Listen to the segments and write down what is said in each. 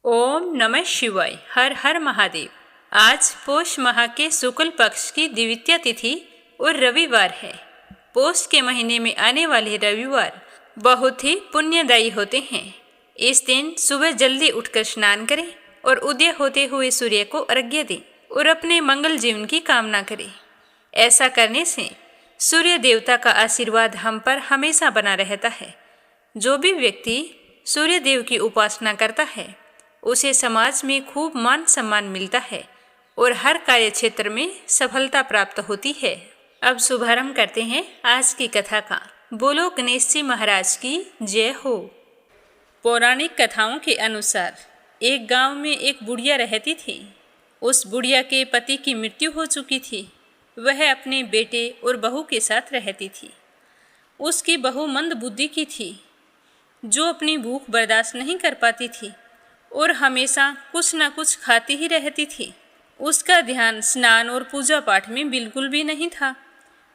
ओम नमः शिवाय। हर हर महादेव। आज पौष माह के शुक्ल पक्ष की द्वितीया तिथि और रविवार है। पौष के महीने में आने वाले रविवार बहुत ही पुण्यदायी होते हैं। इस दिन सुबह जल्दी उठकर स्नान करें और उदय होते हुए सूर्य को अर्घ्य दें और अपने मंगल जीवन की कामना करें। ऐसा करने से सूर्य देवता का आशीर्वाद हम पर हमेशा बना रहता है। जो भी व्यक्ति सूर्य देव की उपासना करता है उसे समाज में खूब मान सम्मान मिलता है और हर कार्य क्षेत्र में सफलता प्राप्त होती है। अब शुभारंभ करते हैं आज की कथा का। बोलो गणेश जी महाराज की जय हो। पौराणिक कथाओं के अनुसार एक गांव में एक बुढ़िया रहती थी। उस बुढ़िया के पति की मृत्यु हो चुकी थी। वह अपने बेटे और बहू के साथ रहती थी। उसकी बहू मंद बुद्धि की थी, जो अपनी भूख बर्दाश्त नहीं कर पाती थी और हमेशा कुछ न कुछ खाती ही रहती थी। उसका ध्यान स्नान और पूजा पाठ में बिल्कुल भी नहीं था।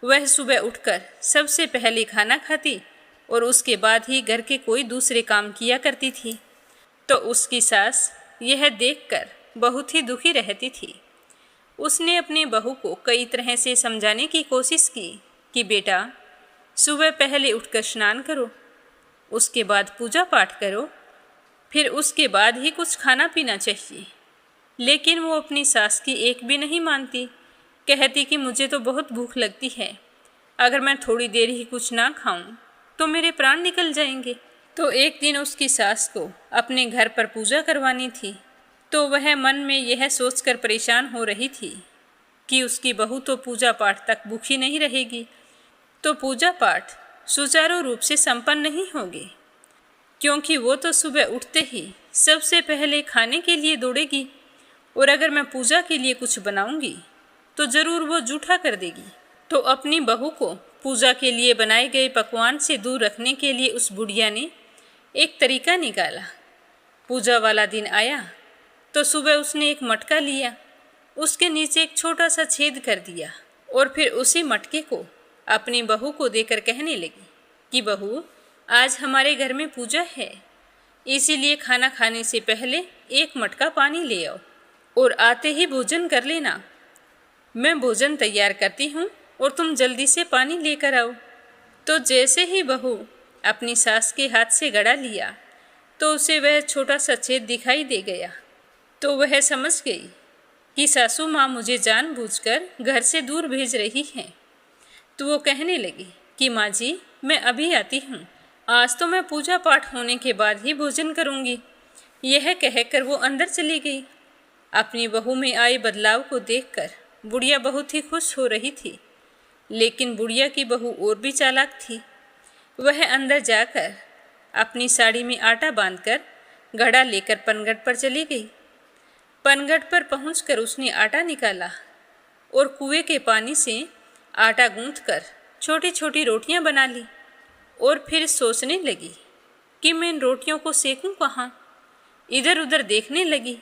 वह सुबह उठकर सबसे पहले खाना खाती और उसके बाद ही घर के कोई दूसरे काम किया करती थी। तो उसकी सास यह देखकर बहुत ही दुखी रहती थी। उसने अपने बहू को कई तरह से समझाने की कोशिश की कि बेटा, सुबह पहले उठकर स्नान करो, उसके बाद पूजा पाठ करो, फिर उसके बाद ही कुछ खाना पीना चाहिए। लेकिन वो अपनी सास की एक भी नहीं मानती। कहती कि मुझे तो बहुत भूख लगती है, अगर मैं थोड़ी देर ही कुछ ना खाऊं तो मेरे प्राण निकल जाएंगे। तो एक दिन उसकी सास को अपने घर पर पूजा करवानी थी। तो वह मन में यह सोचकर परेशान हो रही थी कि उसकी बहू तो पूजा पाठ तक भूखी नहीं रहेगी, तो पूजा पाठ सुचारू रूप से संपन्न नहीं होगी, क्योंकि वो तो सुबह उठते ही सबसे पहले खाने के लिए दौड़ेगी और अगर मैं पूजा के लिए कुछ बनाऊंगी तो ज़रूर वो जूठा कर देगी। तो अपनी बहू को पूजा के लिए बनाए गए पकवान से दूर रखने के लिए उस बुढ़िया ने एक तरीका निकाला। पूजा वाला दिन आया तो सुबह उसने एक मटका लिया, उसके नीचे एक छोटा सा छेद कर दिया और फिर उसी मटके को अपनी बहू को देकर कहने लगी कि बहू, आज हमारे घर में पूजा है, इसीलिए खाना खाने से पहले एक मटका पानी ले आओ और आते ही भोजन कर लेना। मैं भोजन तैयार करती हूँ और तुम जल्दी से पानी लेकर आओ। तो जैसे ही बहू अपनी सास के हाथ से गड़ा लिया तो उसे वह छोटा सा छेद दिखाई दे गया। तो वह समझ गई कि सासू माँ मुझे जानबूझकर घर से दूर भेज रही हैं। तो वो कहने लगी कि माँ जी, मैं अभी आती हूँ, आज तो मैं पूजा पाठ होने के बाद ही भोजन करूँगी। यह कहकर वो अंदर चली गई। अपनी बहू में आए बदलाव को देखकर बुढ़िया बहुत ही खुश हो रही थी। लेकिन बुढ़िया की बहू और भी चालाक थी। वह अंदर जाकर अपनी साड़ी में आटा बांधकर घड़ा लेकर पनघट पर चली गई। पनघट पर पहुंचकर उसने आटा निकाला और कुएं के पानी से आटा गूंथकर छोटी छोटी रोटियां बना ली और फिर सोचने लगी कि मैं इन रोटियों को सेकूं कहाँ। इधर उधर देखने लगी।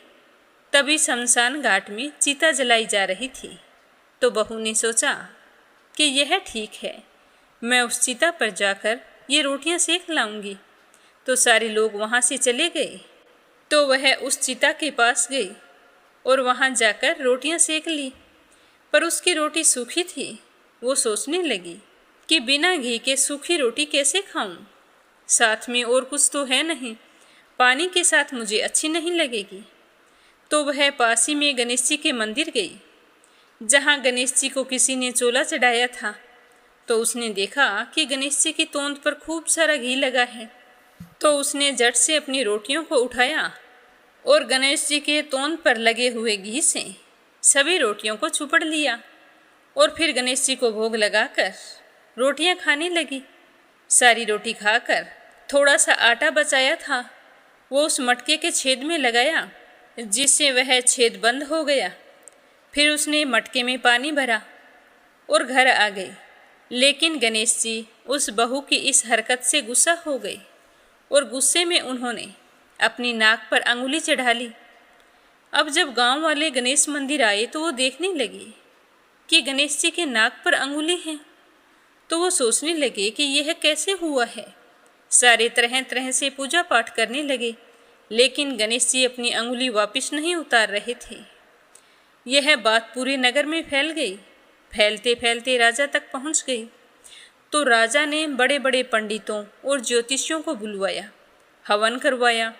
तभी शमशान घाट में चिता जलाई जा रही थी। तो बहू ने सोचा कि यह ठीक है, मैं उस चिता पर जाकर ये रोटियां सेक लाऊंगी। तो सारे लोग वहाँ से चले गए। तो वह उस चिता के पास गई और वहाँ जाकर रोटियां सेक ली, पर उसकी रोटी सूखी थी। वो सोचने लगी कि बिना घी के सूखी रोटी कैसे खाऊं, साथ में और कुछ तो है नहीं, पानी के साथ मुझे अच्छी नहीं लगेगी। तो वह पास ही में गणेश जी के मंदिर गई, जहाँ गणेश जी को किसी ने चोला चढ़ाया था। तो उसने देखा कि गणेश जी की तोंद पर खूब सारा घी लगा है। तो उसने झट से अपनी रोटियों को उठाया और गणेश जी के तोंद पर लगे हुए घी से सभी रोटियों को चुपड़ लिया और फिर गणेश जी को भोग लगाकर रोटियां खाने लगी। सारी रोटी खाकर थोड़ा सा आटा बचाया था, वो उस मटके के छेद में लगाया, जिससे वह छेद बंद हो गया। फिर उसने मटके में पानी भरा और घर आ गई। लेकिन गणेश जी उस बहू की इस हरकत से गुस्सा हो गए और गुस्से में उन्होंने अपनी नाक पर अंगुली चढ़ा ली। अब जब गांव वाले गणेश मंदिर आए तो वो देखने लगे कि गणेश जी के नाक पर अंगुली है। तो वो सोचने लगे कि यह कैसे हुआ है। सारे तरह तरह से पूजा पाठ करने लगे, लेकिन गणेश जी अपनी अंगुली वापस नहीं उतार रहे थे। यह बात पूरे नगर में फैल गई। फैलते फैलते राजा तक पहुंच गई। तो राजा ने बड़े बड़े पंडितों और ज्योतिषियों को बुलवाया, हवन करवाया,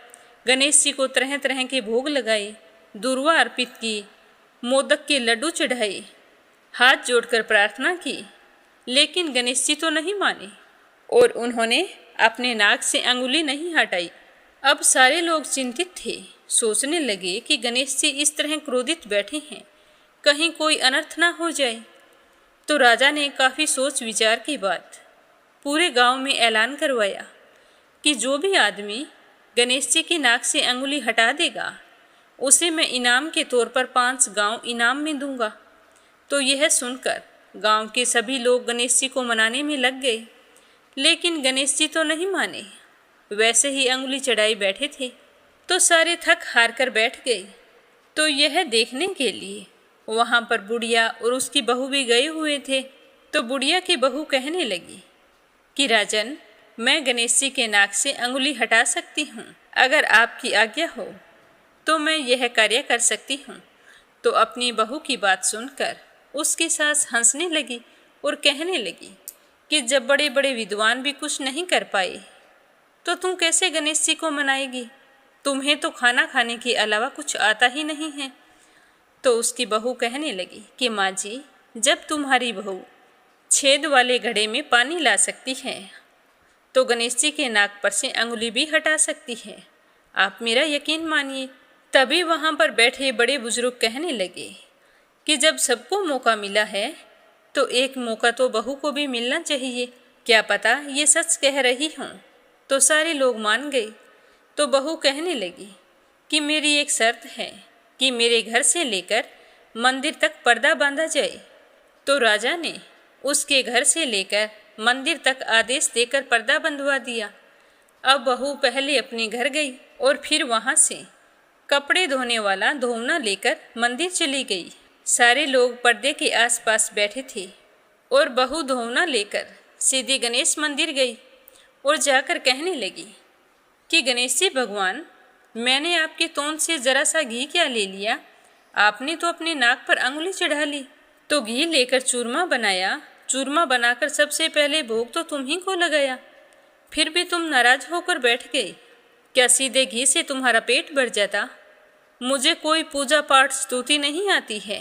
गणेश जी को तरह तरह के भोग लगाए, दूर्वा अर्पित की, मोदक के लड्डू चढ़ाए, हाथ जोड़कर प्रार्थना की। लेकिन गणेश जी तो नहीं माने और उन्होंने अपने नाक से अंगुली नहीं हटाई। अब सारे लोग चिंतित थे, सोचने लगे कि गणेश जी इस तरह क्रोधित बैठे हैं, कहीं कोई अनर्थ ना हो जाए। तो राजा ने काफ़ी सोच विचार के बाद पूरे गांव में ऐलान करवाया कि जो भी आदमी गणेश जी की नाक से अंगुली हटा देगा उसे मैं इनाम के तौर पर 5 गांव इनाम में दूंगा। तो यह सुनकर गांव के सभी लोग गणेश जी को मनाने में लग गए। लेकिन गणेश जी तो नहीं माने, वैसे ही अंगुली चढ़ाई बैठे थे। तो सारे थक हार कर बैठ गए। तो यह देखने के लिए वहाँ पर बुढ़िया और उसकी बहू भी गए हुए थे। तो बुढ़िया की बहू कहने लगी कि राजन, मैं गणेश जी के नाक से अंगुली हटा सकती हूँ, अगर आपकी आज्ञा हो तो मैं यह कार्य कर सकती हूँ। तो अपनी बहू की बात सुनकर उसकी सास हंसने लगी और कहने लगी कि जब बड़े बड़े विद्वान भी कुछ नहीं कर पाए तो तुम कैसे गणेश जी को मनाएगी? तुम्हें तो खाना खाने के अलावा कुछ आता ही नहीं है। तो उसकी बहू कहने लगी कि माँ जी, जब तुम्हारी बहू छेद वाले घड़े में पानी ला सकती है तो गणेश जी के नाक पर से अंगुली भी हटा सकती है, आप मेरा यकीन मानिए। तभी वहाँ पर बैठे बड़े बुजुर्ग कहने लगे कि जब सबको मौका मिला है तो एक मौका तो बहू को भी मिलना चाहिए, क्या पता ये सच कह रही हूँ। तो सारे लोग मान गए। तो बहू कहने लगी कि मेरी एक शर्त है कि मेरे घर से लेकर मंदिर तक पर्दा बांधा जाए। तो राजा ने उसके घर से लेकर मंदिर तक आदेश देकर पर्दा बंधवा दिया। अब बहू पहले अपने घर गई और फिर वहाँ से कपड़े धोने वाला धोवना लेकर मंदिर चली गई। सारे लोग पर्दे के आसपास बैठे थे और बहू धोवना लेकर सीधे गणेश मंदिर गई और जाकर कहने लगी कि गणेश जी भगवान, मैंने आपके तोंद से जरा सा घी क्या ले लिया, आपने तो अपने नाक पर अंगुली चढ़ा ली। तो घी लेकर चूरमा बनाया, चूरमा बनाकर सबसे पहले भोग तो तुम ही को लगाया, फिर भी तुम नाराज होकर बैठ गए। क्या सीधे घी से तुम्हारा पेट भर जाता? मुझे कोई पूजा पाठ स्तुति नहीं आती है।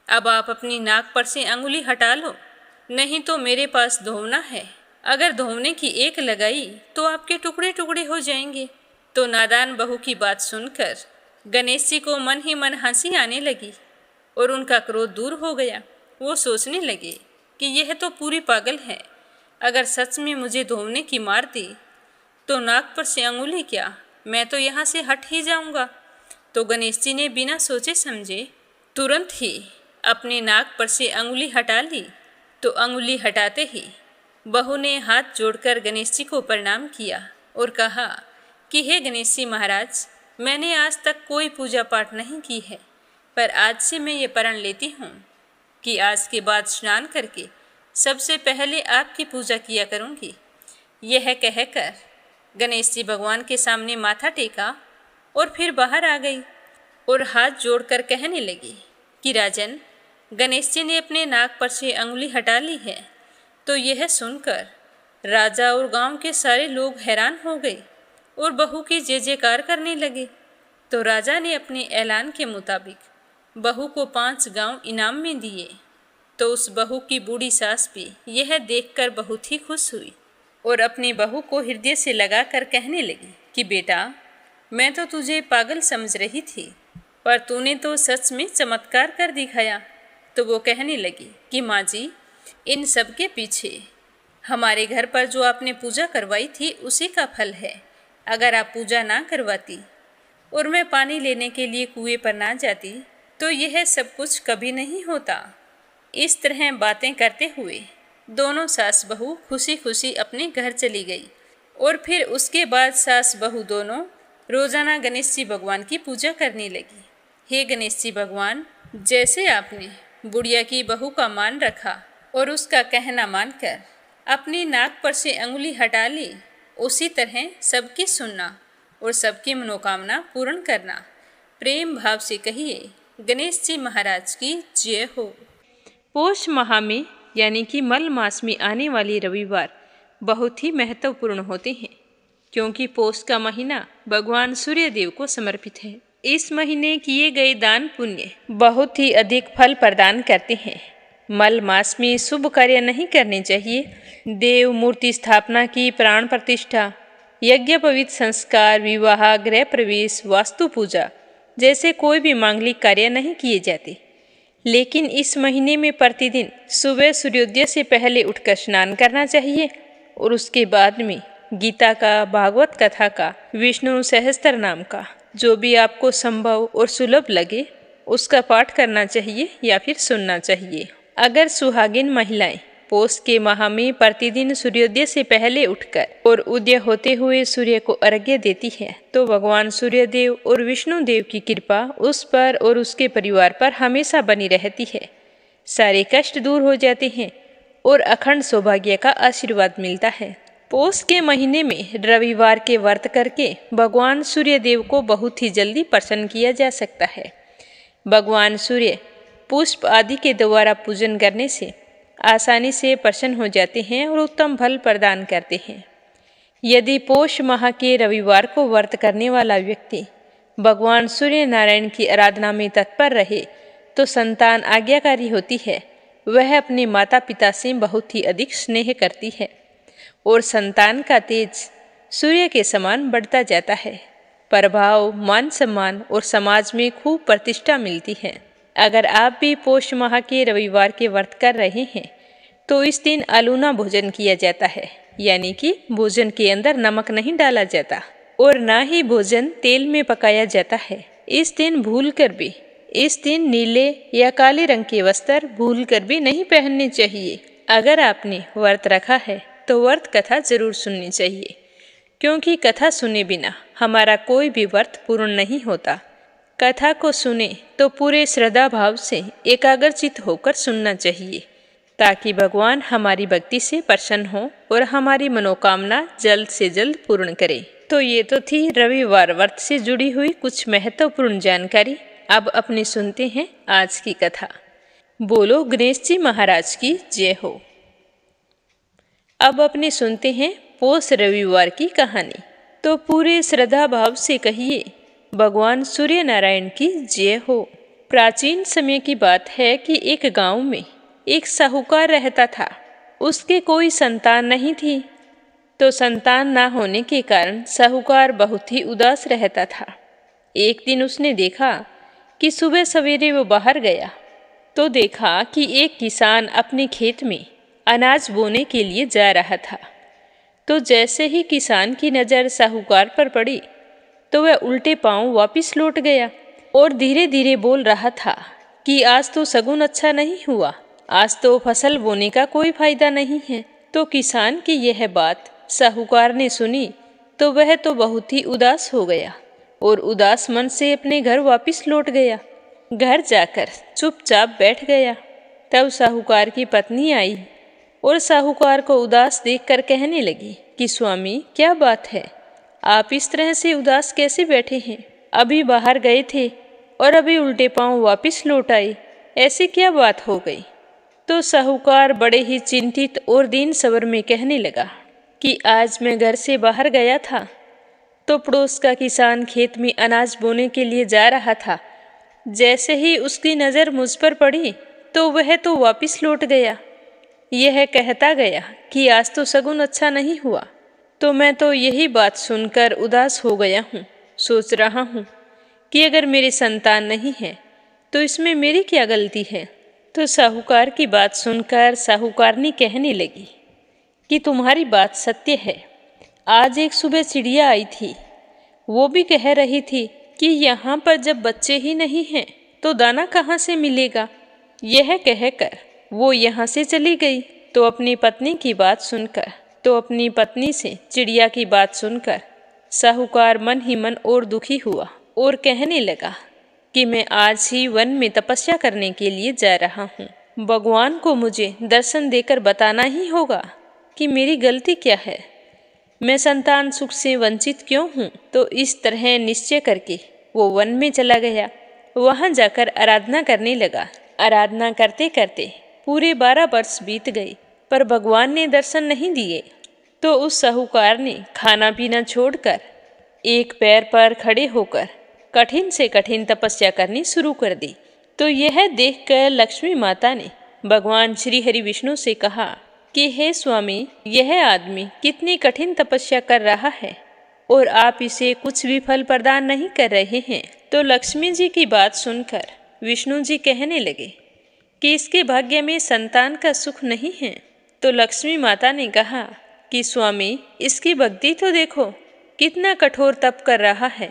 अब आप अपनी नाक पर से अंगुली हटा लो, नहीं तो मेरे पास धोवना है, अगर धोवने की एक लगाई तो आपके टुकड़े टुकड़े हो जाएंगे। तो नादान बहू की बात सुनकर गणेश जी को मन ही मन हंसी आने लगी और उनका क्रोध दूर हो गया। वो सोचने लगे कि यह तो पूरी पागल है, अगर सच में मुझे धोवने की मार दी तो नाक पर से अंगुली क्या, मैं तो यहाँ से हट ही जाऊँगा। तो गणेश जी ने बिना सोचे समझे तुरंत ही अपने नाक पर से अंगुली हटा ली। तो अंगुली हटाते ही बहू ने हाथ जोड़कर गणेश जी को प्रणाम किया और कहा कि हे गणेश जी महाराज, मैंने आज तक कोई पूजा पाठ नहीं की है, पर आज से मैं ये प्रण लेती हूँ कि आज के बाद स्नान करके सबसे पहले आपकी पूजा किया करूँगी। यह कहकर गणेश जी भगवान के सामने माथा टेका और फिर बाहर आ गई और हाथ जोड़कर कहने लगी कि राजन, गणेश जी ने अपने नाक पर से अंगुली हटा ली है। तो यह सुनकर राजा और गांव के सारे लोग हैरान हो गए और बहू की जय जयकार करने लगे। तो राजा ने अपने ऐलान के मुताबिक बहू को 5 गांव इनाम में दिए। तो उस बहू की बूढ़ी सास भी यह देखकर बहुत ही खुश हुई और अपनी बहू को हृदय से लगाकर कहने लगी कि बेटा, मैं तो तुझे पागल समझ रही थी, पर तूने तो सच में चमत्कार कर दिखाया। तो वो कहने लगी कि माँ जी, इन सब के पीछे हमारे घर पर जो आपने पूजा करवाई थी उसी का फल है। अगर आप पूजा ना करवाती और मैं पानी लेने के लिए कुएं पर ना जाती तो यह सब कुछ कभी नहीं होता। इस तरह बातें करते हुए दोनों सास बहू खुशी खुशी अपने घर चली गई और फिर उसके बाद सास बहू दोनों रोजाना गणेश जी भगवान की पूजा करने लगी। हे गणेश जी भगवान, जैसे आपने बुढ़िया की बहू का मान रखा और उसका कहना मानकर अपनी नाक पर से अंगुली हटा ली, उसी तरह सबकी सुनना और सबकी मनोकामना पूर्ण करना। प्रेम भाव से कहिए गणेश जी महाराज की जय हो। पौष माह में यानी कि मल मास में आने वाले रविवार बहुत ही महत्वपूर्ण होते हैं, क्योंकि पौष का महीना भगवान सूर्य देव को समर्पित है। इस महीने किए गए दान पुण्य बहुत ही अधिक फल प्रदान करते हैं। मल मास में शुभ कार्य नहीं करने चाहिए। देव मूर्ति स्थापना की प्राण प्रतिष्ठा, यज्ञ पवित्र संस्कार, विवाह, गृह प्रवेश, वास्तु पूजा जैसे कोई भी मांगलिक कार्य नहीं किए जाते। लेकिन इस महीने में प्रतिदिन सुबह सूर्योदय से पहले उठकर स्नान करना चाहिए और उसके बाद में गीता का, भागवत कथा का, विष्णु सहस्त्र नाम का, जो भी आपको संभव और सुलभ लगे उसका पाठ करना चाहिए या फिर सुनना चाहिए। अगर सुहागिन महिलाएं पौष के माह में प्रतिदिन सूर्योदय से पहले उठकर और उदय होते हुए सूर्य को अर्घ्य देती है तो भगवान सूर्य देव और विष्णु देव की कृपा उस पर और उसके परिवार पर हमेशा बनी रहती है। सारे कष्ट दूर हो जाते हैं और अखंड सौभाग्य का आशीर्वाद मिलता है। पौष के महीने में रविवार के व्रत करके भगवान सूर्य देव को बहुत ही जल्दी प्रसन्न किया जा सकता है। भगवान सूर्य पुष्प आदि के द्वारा पूजन करने से आसानी से प्रसन्न हो जाते हैं और उत्तम फल प्रदान करते हैं। यदि पौष माह के रविवार को व्रत करने वाला व्यक्ति भगवान सूर्य नारायण की आराधना में तत्पर रहे तो संतान आज्ञाकारी होती है। वह अपने माता पिता से बहुत ही अधिक स्नेह करती है और संतान का तेज सूर्य के समान बढ़ता जाता है। प्रभाव, मान सम्मान और समाज में खूब प्रतिष्ठा मिलती है। अगर आप भी पौष माह के रविवार के व्रत कर रहे हैं तो इस दिन अलूना भोजन किया जाता है, यानी कि भोजन के अंदर नमक नहीं डाला जाता और ना ही भोजन तेल में पकाया जाता है। इस दिन नीले या काले रंग के वस्त्र भूलकर भी नहीं पहनने चाहिए। अगर आपने व्रत रखा है तो व्रत कथा जरूर सुननी चाहिए, क्योंकि कथा सुने बिना हमारा कोई भी व्रत पूर्ण नहीं होता। कथा को सुने तो पूरे श्रद्धा भाव से एकाग्रचित होकर सुनना चाहिए, ताकि भगवान हमारी भक्ति से प्रसन्न हो और हमारी मनोकामना जल्द से जल्द पूर्ण करे। तो ये तो थी रविवार व्रत से जुड़ी हुई कुछ महत्वपूर्ण जानकारी। अब अपने सुनते हैं आज की कथा। बोलो गणेश जी महाराज की जय हो। अब अपने सुनते हैं पौष रविवार की कहानी। तो पूरे श्रद्धा भाव से कहिए भगवान सूर्य नारायण की जय हो। प्राचीन समय की बात है कि एक गांव में एक साहूकार रहता था। उसके कोई संतान नहीं थी, तो संतान ना होने के कारण साहूकार बहुत ही उदास रहता था। एक दिन उसने देखा कि सुबह सवेरे वो बाहर गया तो देखा कि एक किसान अपने खेत में अनाज बोने के लिए जा रहा था। तो जैसे ही किसान की नज़र साहूकार पर पड़ी तो वह उल्टे पांव वापस लौट गया और धीरे धीरे बोल रहा था कि आज तो शगुन अच्छा नहीं हुआ, आज तो फसल बोने का कोई फायदा नहीं है। तो किसान की यह बात साहूकार ने सुनी तो वह तो बहुत ही उदास हो गया और उदास मन से अपने घर वापस लौट गया। घर जाकर चुपचाप बैठ गया। तब साहूकार की पत्नी आई और साहूकार को उदास देखकर कहने लगी कि स्वामी, क्या बात है, आप इस तरह से उदास कैसे बैठे हैं? अभी बाहर गए थे और अभी उल्टे पांव वापस लौट आए, ऐसी क्या बात हो गई? तो साहूकार बड़े ही चिंतित और दीन स्वर में कहने लगा कि आज मैं घर से बाहर गया था तो पड़ोस का किसान खेत में अनाज बोने के लिए जा रहा था। जैसे ही उसकी नज़र मुझ पर पड़ी तो वह तो वापस लौट गया। यह कहता गया कि आज तो शगुन अच्छा नहीं हुआ। तो मैं तो यही बात सुनकर उदास हो गया हूँ। सोच रहा हूँ कि अगर मेरी संतान नहीं है तो इसमें मेरी क्या गलती है? तो साहूकार की बात सुनकर साहूकारनी कहने लगी कि तुम्हारी बात सत्य है। आज एक सुबह चिड़िया आई थी, वो भी कह रही थी कि यहाँ पर जब बच्चे ही नहीं हैं तो दाना कहाँ से मिलेगा। यह कहकर वो यहाँ से चली गई। तो अपनी पत्नी से चिड़िया की बात सुनकर साहूकार मन ही मन और दुखी हुआ और कहने लगा कि मैं आज ही वन में तपस्या करने के लिए जा रहा हूँ। भगवान को मुझे दर्शन देकर बताना ही होगा कि मेरी गलती क्या है। मैं संतान सुख से वंचित क्यों हूँ। तो इस तरह निश्चय करके वो वन में चला गया। वहां जाकर आराधना करने लगा। आराधना करते करते पूरे 12 वर्ष बीत गए, पर भगवान ने दर्शन नहीं दिए। तो उस साहूकार ने खाना पीना छोड़कर एक पैर पर खड़े होकर कठिन से कठिन तपस्या करनी शुरू कर दी। तो यह देखकर लक्ष्मी माता ने भगवान श्री हरि विष्णु से कहा कि हे स्वामी, यह आदमी कितनी कठिन तपस्या कर रहा है और आप इसे कुछ भी फल प्रदान नहीं कर रहे हैं। तो लक्ष्मी जी की बात सुनकर विष्णु जी कहने लगे कि इसके भाग्य में संतान का सुख नहीं है। तो लक्ष्मी माता ने कहा कि स्वामी, इसकी भक्ति तो देखो, कितना कठोर तप कर रहा है,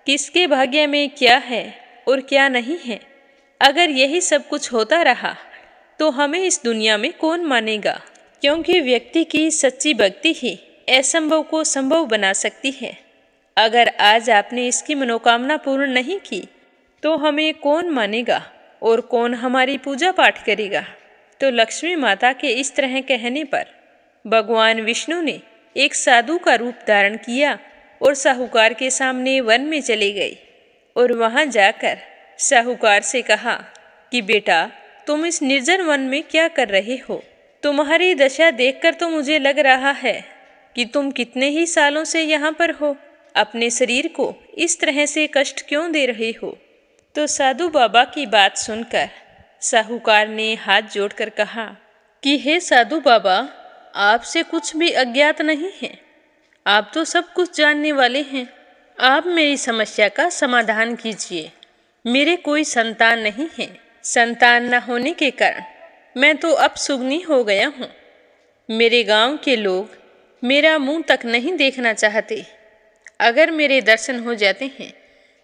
किसके भाग्य में क्या है और क्या नहीं है। अगर यही सब कुछ होता रहा तो हमें इस दुनिया में कौन मानेगा, क्योंकि व्यक्ति की सच्ची भक्ति ही असंभव को संभव बना सकती है। अगर आज आपने इसकी मनोकामना पूर्ण नहीं की तो हमें कौन मानेगा और कौन हमारी पूजा पाठ करेगा। तो लक्ष्मी माता के इस तरह कहने पर भगवान विष्णु ने एक साधु का रूप धारण किया और साहूकार के सामने वन में चले गए और वहां जाकर साहूकार से कहा कि बेटा, तुम इस निर्जन वन में क्या कर रहे हो। तुम्हारी दशा देखकर तो मुझे लग रहा है कि तुम कितने ही सालों से यहाँ पर हो। अपने शरीर को इस तरह से कष्ट क्यों दे रहे हो। तो साधु बाबा की बात सुनकर साहूकार ने हाथ जोड़कर कहा कि हे साधु बाबा, आपसे कुछ भी अज्ञात नहीं है, आप तो सब कुछ जानने वाले हैं। आप मेरी समस्या का समाधान कीजिए। मेरे कोई संतान नहीं है। संतान न होने के कारण मैं तो अपसुगनी हो गया हूँ। मेरे गांव के लोग मेरा मुंह तक नहीं देखना चाहते। अगर मेरे दर्शन हो जाते हैं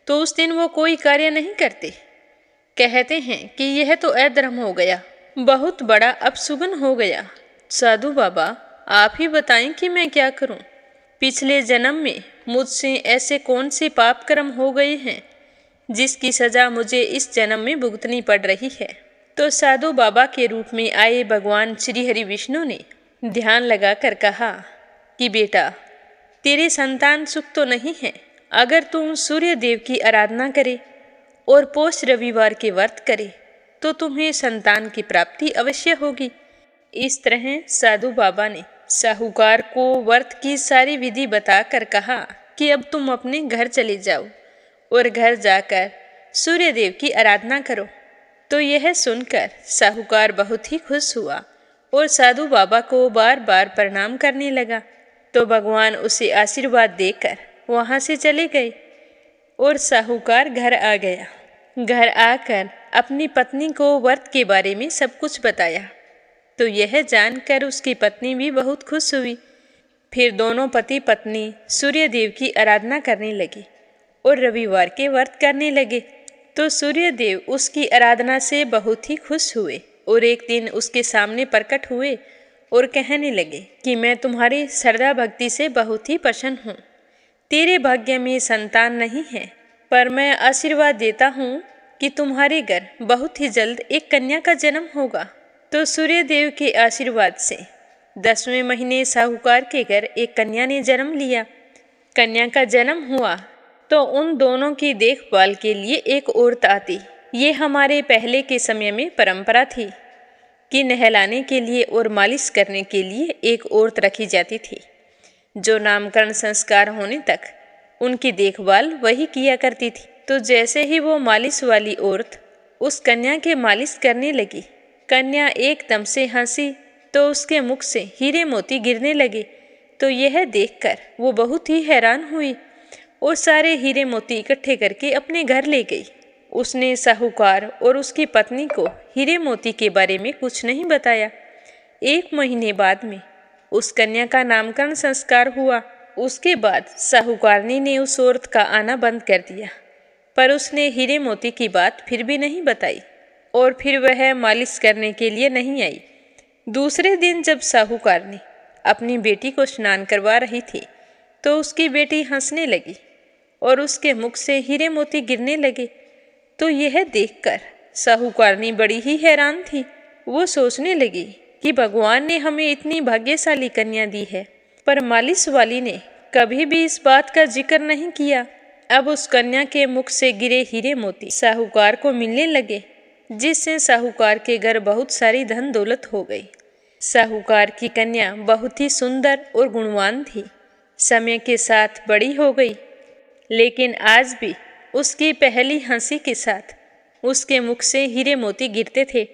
तो उस दिन वो कोई कार्य नहीं करते। कहते हैं कि यह तो अधर्म हो गया, बहुत बड़ा अपसुगन हो गया। साधु बाबा, आप ही बताएं कि मैं क्या करूं। पिछले जन्म में मुझसे ऐसे कौन से पाप कर्म हो गए हैं जिसकी सजा मुझे इस जन्म में भुगतनी पड़ रही है। तो साधु बाबा के रूप में आए भगवान श्री हरि विष्णु ने ध्यान लगाकर कहा कि बेटा, तेरे संतान सुख तो नहीं है। अगर तुम सूर्य देव की आराधना करे और पोष रविवार के व्रत करे तो तुम्हें संतान की प्राप्ति अवश्य होगी। इस तरह साधु बाबा ने साहूकार को व्रत की सारी विधि बताकर कहा कि अब तुम अपने घर चले जाओ और घर जाकर सूर्य देव की आराधना करो। तो यह सुनकर साहूकार बहुत ही खुश हुआ और साधु बाबा को बार बार प्रणाम करने लगा। तो भगवान उसे आशीर्वाद देकर वहां से चले गए और साहूकार घर आ गया। घर आकर अपनी पत्नी को व्रत के बारे में सब कुछ बताया। तो यह जानकर उसकी पत्नी भी बहुत खुश हुई। फिर दोनों पति पत्नी सूर्य देव की आराधना करने लगे और रविवार के व्रत करने लगे। तो सूर्य देव उसकी आराधना से बहुत ही खुश हुए और एक दिन उसके सामने प्रकट हुए और कहने लगे कि मैं तुम्हारी श्रद्धा भक्ति से बहुत ही प्रसन्न हूँ। तेरे भाग्य में संतान नहीं है, पर मैं आशीर्वाद देता हूँ कि तुम्हारे घर बहुत ही जल्द एक कन्या का जन्म होगा। तो सूर्य देव के आशीर्वाद से 10वें महीने साहूकार के घर एक कन्या ने जन्म लिया। कन्या का जन्म हुआ तो उन दोनों की देखभाल के लिए एक औरत आती। ये हमारे पहले के समय में परंपरा थी कि नहलाने के लिए और मालिश करने के लिए एक औरत रखी जाती थी, जो नामकरण संस्कार होने तक उनकी देखभाल वही किया करती थी। तो जैसे ही वो मालिश वाली औरत उस कन्या के मालिश करने लगी, कन्या एकदम से हंसी तो उसके मुख से हीरे मोती गिरने लगे। तो यह देखकर वो बहुत ही हैरान हुई और सारे हीरे मोती इकट्ठे करके अपने घर ले गई। उसने साहूकार और उसकी पत्नी को हीरे मोती के बारे में कुछ नहीं बताया। 1 महीने बाद में उस कन्या का नामकरण संस्कार हुआ। उसके बाद साहूकारनी ने उस औरत का आना बंद कर दिया, पर उसने हीरे मोती की बात फिर भी नहीं बताई और फिर वह मालिश करने के लिए नहीं आई। दूसरे दिन जब साहूकारनी अपनी बेटी को स्नान करवा रही थी तो उसकी बेटी हंसने लगी और उसके मुख से हीरे मोती गिरने लगे। तो यह देखकर साहूकारनी बड़ी ही हैरान थी। वो सोचने लगी कि भगवान ने हमें इतनी भाग्यशाली कन्या दी है, पर मालिश वाली ने कभी भी इस बात का जिक्र नहीं किया। अब उस कन्या के मुख से गिरे हीरे मोती साहूकार को मिलने लगे, जिससे साहूकार के घर बहुत सारी धन दौलत हो गई। साहूकार की कन्या बहुत ही सुंदर और गुणवान थी। समय के साथ बड़ी हो गई, लेकिन आज भी उसकी पहली हंसी के साथ उसके मुख से हीरे मोती गिरते थे।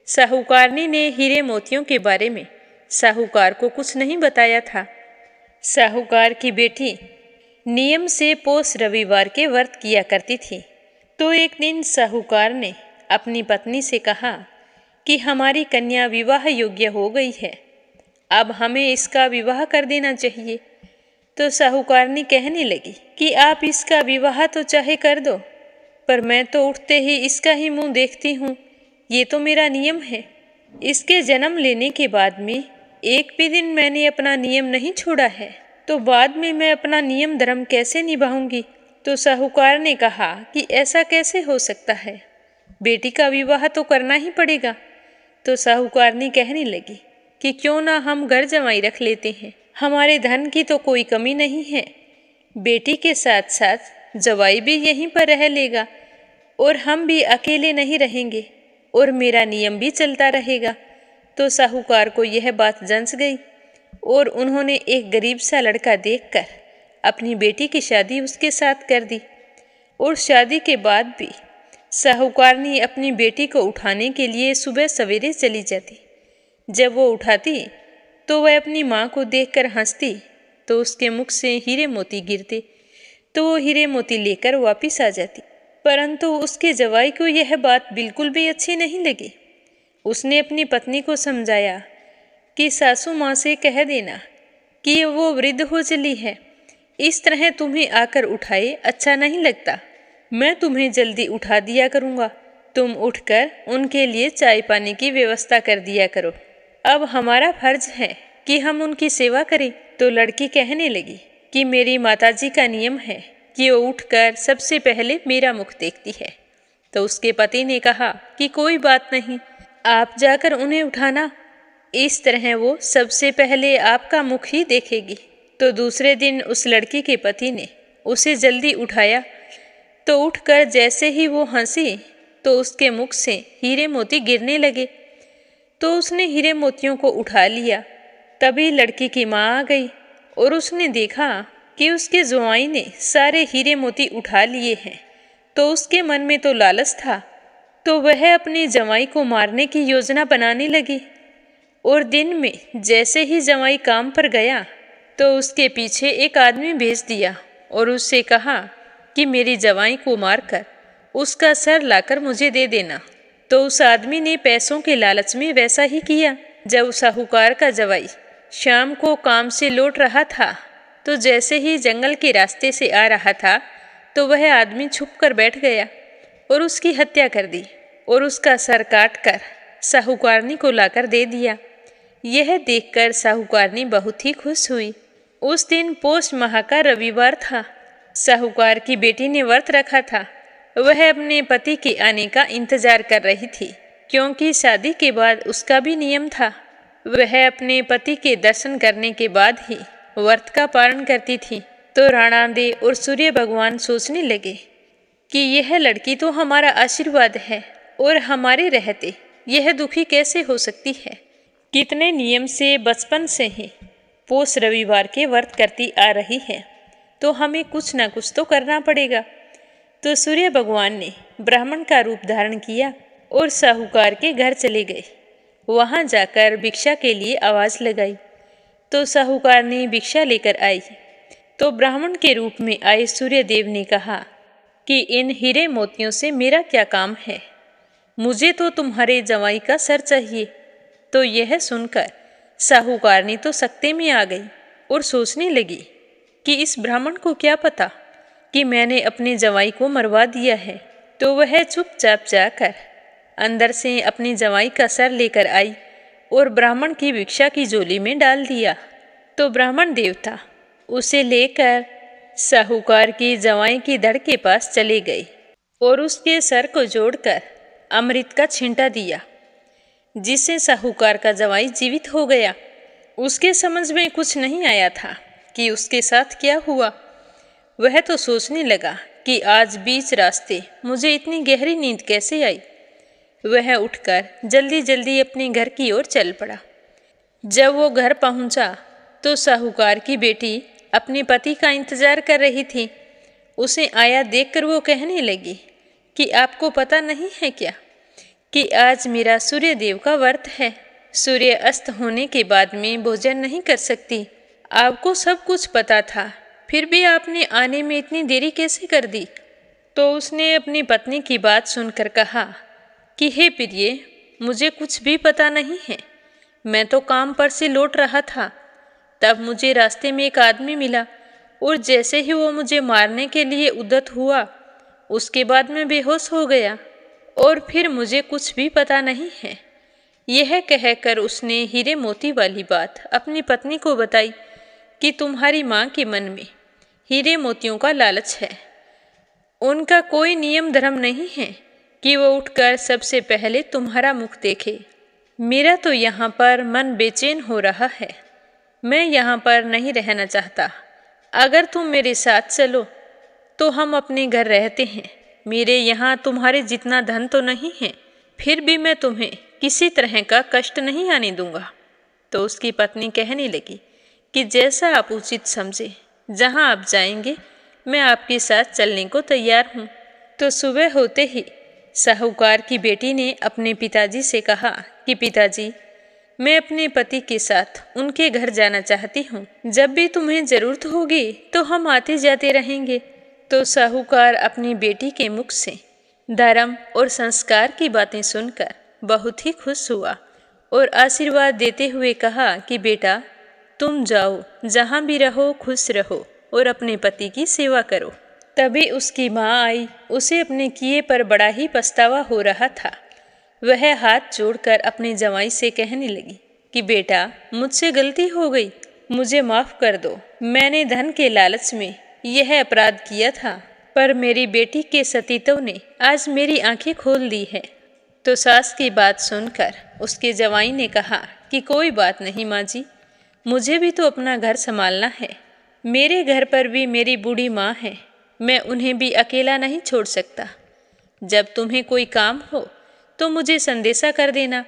साहूकारनी ने हीरे मोतियों के बारे में साहूकार को कुछ नहीं बताया था। साहूकार की बेटी नियम से पोष रविवार के व्रत किया करती थी। तो एक दिन साहूकार ने अपनी पत्नी से कहा कि हमारी कन्या विवाह योग्य हो गई है, अब हमें इसका विवाह कर देना चाहिए। तो साहूकारनी कहने लगी कि आप इसका विवाह तो चाहे कर दो, पर मैं तो उठते ही इसका ही मुंह देखती हूँ। ये तो मेरा नियम है। इसके जन्म लेने के बाद में एक भी दिन मैंने अपना नियम नहीं छोड़ा है, तो बाद में मैं अपना नियम धर्म कैसे निभाऊंगी। तो साहूकार ने कहा कि ऐसा कैसे हो सकता है, बेटी का विवाह तो करना ही पड़ेगा। तो साहूकारनी कहने लगी कि क्यों ना हम घर जमाई रख लेते हैं, हमारे धन की तो कोई कमी नहीं है। बेटी के साथ साथ जवाई भी यहीं पर रह लेगा और हम भी अकेले नहीं रहेंगे और मेरा नियम भी चलता रहेगा। तो साहूकार को यह बात जंच गई और उन्होंने एक गरीब सा लड़का देखकर अपनी बेटी की शादी उसके साथ कर दी। और शादी के बाद भी साहूकारनी अपनी बेटी को उठाने के लिए सुबह सवेरे चली जाती। जब वो उठाती तो वह अपनी माँ को देखकर हंसती, तो उसके मुख से हीरे मोती गिरते, तो वो हीरे मोती लेकर वापस आ जाती। परंतु उसके जवाई को यह बात बिल्कुल भी अच्छी नहीं लगी। उसने अपनी पत्नी को समझाया कि सासू माँ से कह देना कि वो वृद्ध हो चली है, इस तरह तुम्हें आकर उठाए अच्छा नहीं लगता। मैं तुम्हें जल्दी उठा दिया करूँगा, तुम उठकर उनके लिए चाय पानी की व्यवस्था कर दिया करो। अब हमारा फर्ज है कि हम उनकी सेवा करें। तो लड़की कहने लगी कि मेरी माताजी का नियम है कि वो उठकर सबसे पहले मेरा मुख देखती है। तो उसके पति ने कहा कि कोई बात नहीं, आप जाकर उन्हें उठाना, इस तरह वो सबसे पहले आपका मुख ही देखेगी। तो दूसरे दिन उस लड़की के पति ने उसे जल्दी उठाया। तो उठकर जैसे ही वो हंसी तो उसके मुख से हीरे मोती गिरने लगे। तो उसने हीरे मोतियों को उठा लिया। तभी लड़की की माँ आ गई और उसने देखा कि उसके जुआई ने सारे हीरे मोती उठा लिए हैं। तो उसके मन में तो लालच था, तो वह अपने जवाई को मारने की योजना बनाने लगी। और दिन में जैसे ही जवाई काम पर गया तो उसके पीछे एक आदमी भेज दिया और उससे कहा कि मेरी जवाई को मारकर उसका सर लाकर मुझे दे देना। तो उस आदमी ने पैसों के लालच में वैसा ही किया। जब साहूकार का जवाई शाम को काम से लौट रहा था, तो जैसे ही जंगल के रास्ते से आ रहा था तो वह आदमी छुप कर बैठ गया और उसकी हत्या कर दी और उसका सर काट कर साहूकारनी को लाकर दे दिया। यह देखकर साहूकारनी बहुत ही खुश हुई। उस दिन पोष माह का रविवार था। साहूकार की बेटी ने व्रत रखा था। वह अपने पति के आने का इंतजार कर रही थी, क्योंकि शादी के बाद उसका भी नियम था। वह अपने पति के दर्शन करने के बाद ही व्रत का पालन करती थी। तो राणादे और सूर्य भगवान सोचने लगे कि यह लड़की तो हमारा आशीर्वाद है और हमारे रहते यह दुखी कैसे हो सकती है। कितने नियम से बचपन से ही पोष रविवार के व्रत करती आ रही है, तो हमें कुछ ना कुछ तो करना पड़ेगा। तो सूर्य भगवान ने ब्राह्मण का रूप धारण किया और साहूकार के घर चले गए। वहां जाकर भिक्षा के लिए आवाज लगाई। तो साहूकार ने भिक्षा लेकर आई। तो ब्राह्मण के रूप में आए सूर्य देव ने कहा कि इन हीरे मोतियों से मेरा क्या काम है, मुझे तो तुम्हारे जवाई का सर चाहिए। तो यह सुनकर साहूकारनी तो सकते में आ गई और सोचने लगी कि इस ब्राह्मण को क्या पता कि मैंने अपने जवाई को मरवा दिया है। तो वह चुपचाप जाकर अंदर से अपने जवाई का सर लेकर आई और ब्राह्मण की भिक्षा की झोली में डाल दिया। तो ब्राह्मण देवता उसे लेकर साहूकार की जवाई की धड़ के पास चले गए और उसके सर को जोड़कर अमृत का छींटा दिया, जिससे साहूकार का जवाई जीवित हो गया। उसके समझ में कुछ नहीं आया था कि उसके साथ क्या हुआ। वह तो सोचने लगा कि आज बीच रास्ते मुझे इतनी गहरी नींद कैसे आई। वह उठकर जल्दी जल्दी अपने घर की ओर चल पड़ा। जब वो घर पहुंचा तो साहूकार की बेटी अपने पति का इंतजार कर रही थी। उसे आया देखकर वो कहने लगी कि आपको पता नहीं है क्या कि आज मेरा सूर्य देव का व्रत है। सूर्य अस्त होने के बाद में भोजन नहीं कर सकती। आपको सब कुछ पता था, फिर भी आपने आने में इतनी देरी कैसे कर दी। तो उसने अपनी पत्नी की बात सुनकर कहा कि हे प्रिय, मुझे कुछ भी पता नहीं है। मैं तो काम पर से लौट रहा था, तब मुझे रास्ते में एक आदमी मिला और जैसे ही वो मुझे मारने के लिए उद्यत हुआ, उसके बाद मैं बेहोश हो गया और फिर मुझे कुछ भी पता नहीं है। यह कहकर उसने हीरे मोती वाली बात अपनी पत्नी को बताई कि तुम्हारी माँ के मन में हीरे मोतियों का लालच है। उनका कोई नियम धर्म नहीं है कि वो उठकर सबसे पहले तुम्हारा मुख देखे। मेरा तो यहाँ पर मन बेचैन हो रहा है। मैं यहाँ पर नहीं रहना चाहता। अगर तुम मेरे साथ चलो तो हम अपने घर रहते हैं। मेरे यहाँ तुम्हारे जितना धन तो नहीं है, फिर भी मैं तुम्हें किसी तरह का कष्ट नहीं आने दूंगा। तो उसकी पत्नी कहने लगी कि जैसा आप उचित समझे, जहाँ आप जाएंगे मैं आपके साथ चलने को तैयार हूँ। तो सुबह होते ही साहूकार की बेटी ने अपने पिताजी से कहा कि पिताजी, मैं अपने पति के साथ उनके घर जाना चाहती हूँ। जब भी तुम्हें जरूरत होगी तो हम आते जाते रहेंगे। तो साहूकार अपनी बेटी के मुख से धर्म और संस्कार की बातें सुनकर बहुत ही खुश हुआ और आशीर्वाद देते हुए कहा कि बेटा, तुम जाओ, जहाँ भी रहो खुश रहो और अपने पति की सेवा करो। तभी उसकी माँ आई। उसे अपने किए पर बड़ा ही पछतावा हो रहा था। वह हाथ जोड़कर अपने जमाई से कहने लगी कि बेटा, मुझसे गलती हो गई, मुझे माफ कर दो। मैंने धन के लालच में यह अपराध किया था, पर मेरी बेटी के सतीत्व ने आज मेरी आंखें खोल दी है। तो सास की बात सुनकर उसके जवाई ने कहा कि कोई बात नहीं माँ जी, मुझे भी तो अपना घर संभालना है। मेरे घर पर भी मेरी बूढ़ी माँ है, मैं उन्हें भी अकेला नहीं छोड़ सकता। जब तुम्हें कोई काम हो तो मुझे संदेशा कर देना,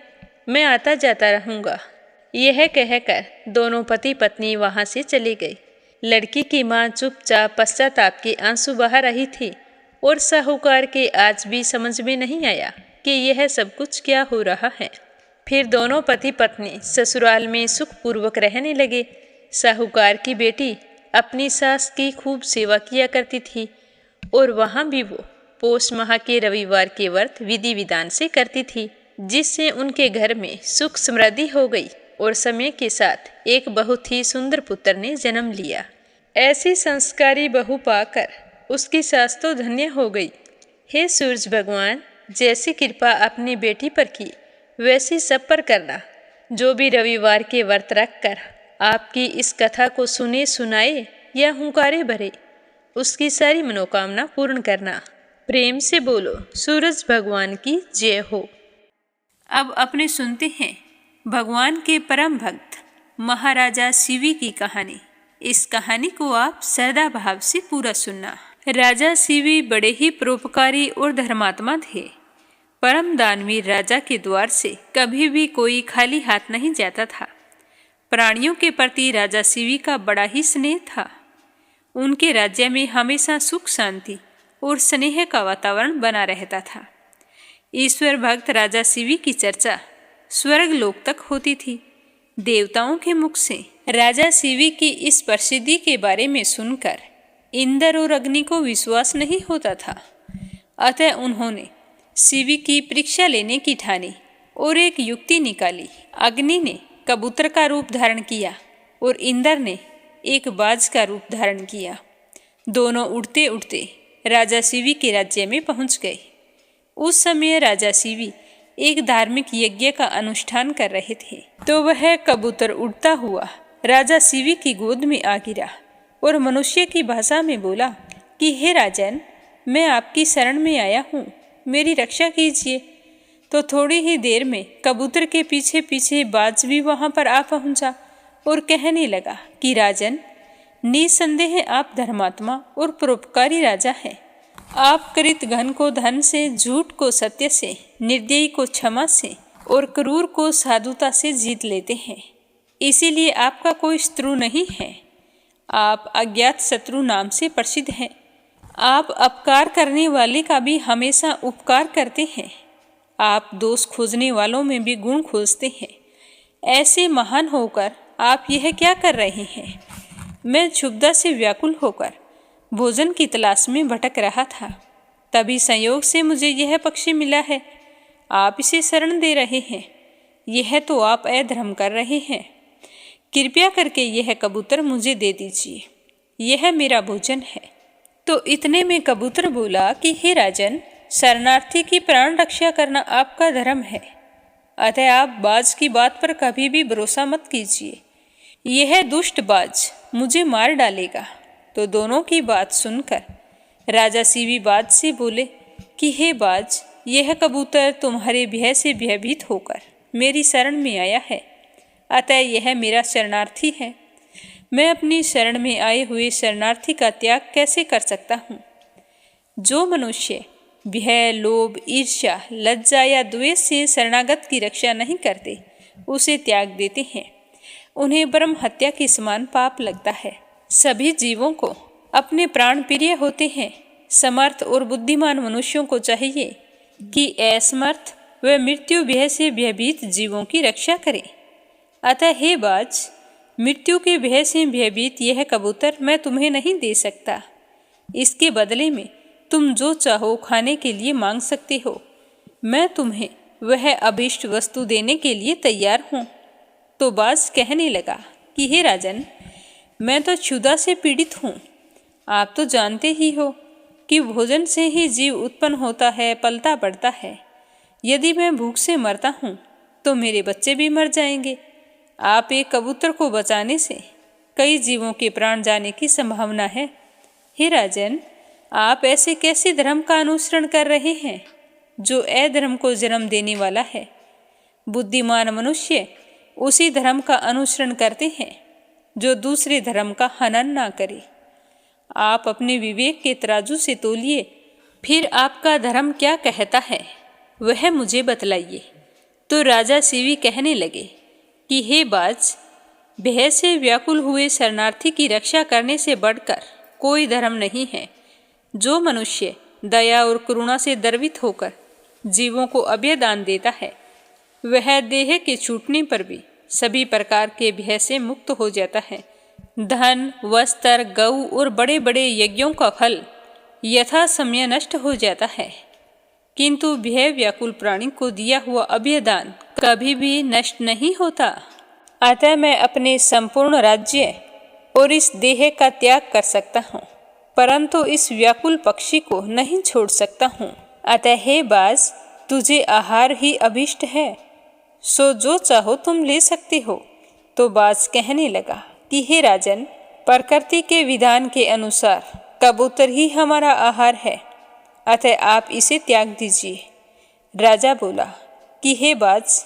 मैं आता जाता रहूँगा। यह कहकर दोनों पति पत्नी वहाँ से चले गए। लड़की की माँ चुपचाप पश्चाताप के आंसू बहा रही थी और साहूकार के आज भी समझ में नहीं आया कि यह सब कुछ क्या हो रहा है। फिर दोनों पति पत्नी ससुराल में सुखपूर्वक रहने लगे। साहूकार की बेटी अपनी सास की खूब सेवा किया करती थी और वहाँ भी वो पोष माह के रविवार के व्रत विधि विधान से करती थी, जिससे उनके घर में सुख समृद्धि हो गई और समय के साथ एक बहुत ही सुंदर पुत्र ने जन्म लिया। ऐसी संस्कारी बहू पाकर उसकी सास तो धन्य हो गई। हे सूरज भगवान, जैसी कृपा अपनी बेटी पर की वैसी सब पर करना। जो भी रविवार के व्रत रखकर आपकी इस कथा को सुने सुनाए या हुंकारे भरे, उसकी सारी मनोकामना पूर्ण करना। प्रेम से बोलो सूरज भगवान की जय हो। अब अपने सुनते हैं भगवान के परम भक्त महाराजा शिवी की कहानी। इस कहानी को आप श्रद्धा भाव से पूरा सुनना। राजा शिवी बड़े ही परोपकारी और धर्मात्मा थे। परम दानवीर राजा के द्वार से कभी भी कोई खाली हाथ नहीं जाता था। प्राणियों के प्रति राजा शिवी का बड़ा ही स्नेह था। उनके राज्य में हमेशा सुख शांति और स्नेह का वातावरण बना रहता था। ईश्वर भक्त राजा शिवी की चर्चा स्वर्ग लोक तक होती थी। देवताओं के मुख से राजा शिवी की इस प्रसिद्धि के बारे में सुनकर इंद्र और अग्नि को विश्वास नहीं होता था। अतः उन्होंने शिवी की परीक्षा लेने की ठानी और एक युक्ति निकाली। अग्नि ने कबूतर का रूप धारण किया और इंद्र ने एक बाज का रूप धारण किया। दोनों उड़ते उड़ते राजा शिवी के राज्य में पहुंच गए। उस समय राजा शिवी एक धार्मिक यज्ञ का अनुष्ठान कर रहे थे। तो वह कबूतर उड़ता हुआ राजा शिवी की गोद में आ गिरा और मनुष्य की भाषा में बोला कि हे राजन, मैं आपकी शरण में आया हूँ, मेरी रक्षा कीजिए। तो थोड़ी ही देर में कबूतर के पीछे पीछे बाज भी वहाँ पर आ पहुँचा और कहने लगा कि राजन, निसंदेह आप धर्मात्मा और परोपकारी राजा हैं। आप कृत घन को धन से, झूठ को सत्य से, निर्दयी को क्षमा से और क्रूर को साधुता से जीत लेते हैं। इसीलिए आपका कोई शत्रु नहीं है। आप अज्ञात शत्रु नाम से प्रसिद्ध हैं। आप अपकार करने वाले का भी हमेशा उपकार करते हैं। आप दोष खोजने वालों में भी गुण खोजते हैं। ऐसे महान होकर आप यह क्या कर रहे हैं? मैं क्षुब्धता से व्याकुल होकर भोजन की तलाश में भटक रहा था। तभी संयोग से मुझे यह पक्षी मिला है। आप इसे शरण दे रहे हैं। यह तो आप अधर्म कर रहे हैं। कृपया करके यह कबूतर मुझे दे दीजिए। यह मेरा भोजन है। तो इतने में कबूतर बोला कि हे राजन, शरणार्थी की प्राण रक्षा करना आपका धर्म है। अतः आप बाज की बात पर कभी भी भरोसा मत कीजिए। यह दुष्ट बाज मुझे मार डालेगा। तो दोनों की बात सुनकर राजा सीवी बाज से बोले कि हे बाज, यह कबूतर तुम्हारे भय से भयभीत होकर मेरी शरण में आया है। अतः यह मेरा शरणार्थी है। मैं अपनी शरण में आए हुए शरणार्थी का त्याग कैसे कर सकता हूँ? जो मनुष्य भय, लोभ, ईर्ष्या, लज्जा या द्वेष से शरणागत की रक्षा नहीं करते, उसे त्याग देते हैं, उन्हें ब्रह्म हत्या के समान पाप लगता है। सभी जीवों को अपने प्राण प्रिय होते हैं। समर्थ और बुद्धिमान मनुष्यों को चाहिए कि असमर्थ व मृत्यु भय से भयभीत जीवों की रक्षा करें। अतः हे बाज, मृत्यु के भय से भयभीत यह कबूतर मैं तुम्हें नहीं दे सकता। इसके बदले में तुम जो चाहो खाने के लिए मांग सकते हो। मैं तुम्हें वह अभीष्ट वस्तु देने के लिए तैयार हूँ। तो बाज कहने लगा कि हे राजन, मैं तो क्षुधा से पीड़ित हूँ। आप तो जानते ही हो कि भोजन से ही जीव उत्पन्न होता है, पलता बढ़ता है। यदि मैं भूख से मरता हूँ तो मेरे बच्चे भी मर जाएंगे। आप एक कबूतर को बचाने से कई जीवों के प्राण जाने की संभावना है। हे राजन, आप ऐसे कैसे धर्म का अनुसरण कर रहे हैं जो अधर्म को जन्म देने वाला है? बुद्धिमान मनुष्य उसी धर्म का अनुसरण करते हैं जो दूसरे धर्म का हनन ना करे। आप अपने विवेक के तराजू से तोलिए, फिर आपका धर्म क्या कहता है वह मुझे बतलाइए। तो राजा सीवी कहने लगे कि हे बाज, भय से व्याकुल हुए शरणार्थी की रक्षा करने से बढ़कर कोई धर्म नहीं है। जो मनुष्य दया और करुणा से द्रवित होकर जीवों को अभय दान देता है, वह देह के छूटने पर भी सभी प्रकार के भय से मुक्त हो जाता है। धन, वस्त्र, गऊ और बड़े बड़े यज्ञों का फल यथा समय नष्ट हो जाता है, किंतु भय व्याकुल प्राणी को दिया हुआ अभय दान कभी भी नष्ट नहीं होता। अतः मैं अपने संपूर्ण राज्य और इस देह का त्याग कर सकता हूँ, परंतु इस व्याकुल पक्षी को नहीं छोड़ सकता हूँ। अतः हे बाज, तुझे आहार ही अभिष्ट है, सो जो चाहो तुम ले सकते हो। तो बाज कहने लगा कि हे राजन, प्रकृति के विधान के अनुसार कबूतर ही हमारा आहार है, अतः आप इसे त्याग दीजिए। राजा बोला कि हे बाज,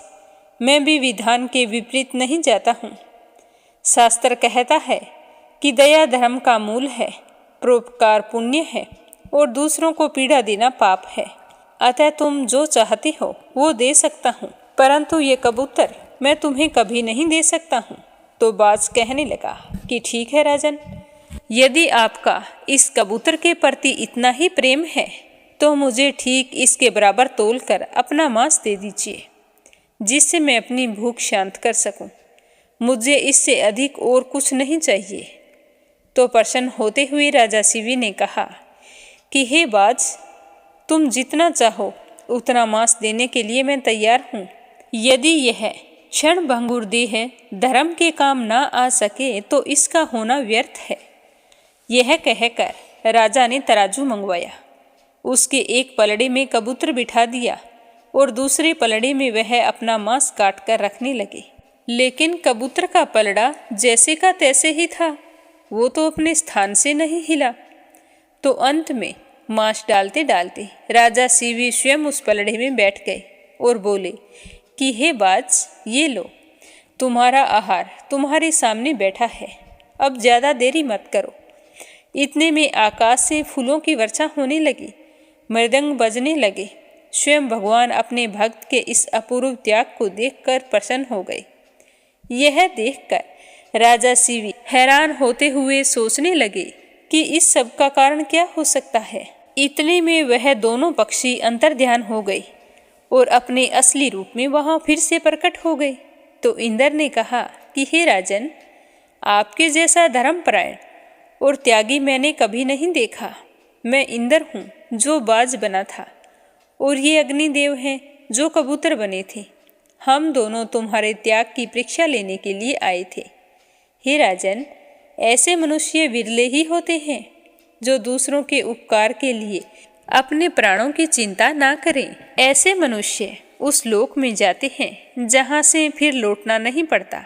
मैं भी विधान के विपरीत नहीं जाता हूँ। शास्त्र कहता है कि दया धर्म का मूल है, परोपकार पुण्य है और दूसरों को पीड़ा देना पाप है। अतः तुम जो चाहते हो वो दे सकता हूँ, परंतु ये कबूतर मैं तुम्हें कभी नहीं दे सकता हूँ। तो बाज कहने लगा कि ठीक है राजन, यदि आपका इस कबूतर के प्रति इतना ही प्रेम है तो मुझे ठीक इसके बराबर तोल कर अपना मांस दे दीजिए, जिससे मैं अपनी भूख शांत कर सकूं। मुझे इससे अधिक और कुछ नहीं चाहिए। तो प्रसन्न होते हुए राजा शिवी ने कहा कि हे बाज, तुम जितना चाहो उतना मांस देने के लिए मैं तैयार हूँ। यदि यह क्षण भंगुर देह धर्म के काम ना आ सके तो इसका होना व्यर्थ है। यह कहकर राजा ने तराजू मंगवाया, उसके एक पलड़े में कबूतर बिठा दिया और दूसरे पलड़े में वह अपना मांस काट कर रखने लगे। लेकिन कबूतर का पलड़ा जैसे का तैसे ही था, वो तो अपने स्थान से नहीं हिला। तो अंत में मांस डालते डालते राजा शिवी स्वयं उस पलड़े में बैठ गए और बोले कि हे बाज, ये लो, तुम्हारा आहार तुम्हारे सामने बैठा है, अब ज्यादा देरी मत करो। इतने में आकाश से फूलों की वर्षा होने लगी, मृदंग बजने लगे। स्वयं भगवान अपने भक्त के इस अपूर्व त्याग को देखकर प्रसन्न हो गए। यह देखकर राजा शिवी हैरान होते हुए सोचने लगे कि इस सब का कारण क्या हो सकता है। इतने में वह दोनों पक्षी अंतर्ध्यान हो गए और अपने असली रूप में वहां फिर से प्रकट हो गए। तो इंद्र ने कहा कि हे राजन, आपके जैसा धर्मपरायण और त्यागी मैंने कभी नहीं देखा। मैं इंद्र हूँ जो बाज बना था, और ये अग्निदेव हैं जो कबूतर बने थे। हम दोनों तुम्हारे त्याग की परीक्षा लेने के लिए आए थे। हे राजन, ऐसे मनुष्य विरले ही होते हैं जो दूसरों के उपकार के लिए अपने प्राणों की चिंता ना करें। ऐसे मनुष्य उस लोक में जाते हैं जहाँ से फिर लौटना नहीं पड़ता।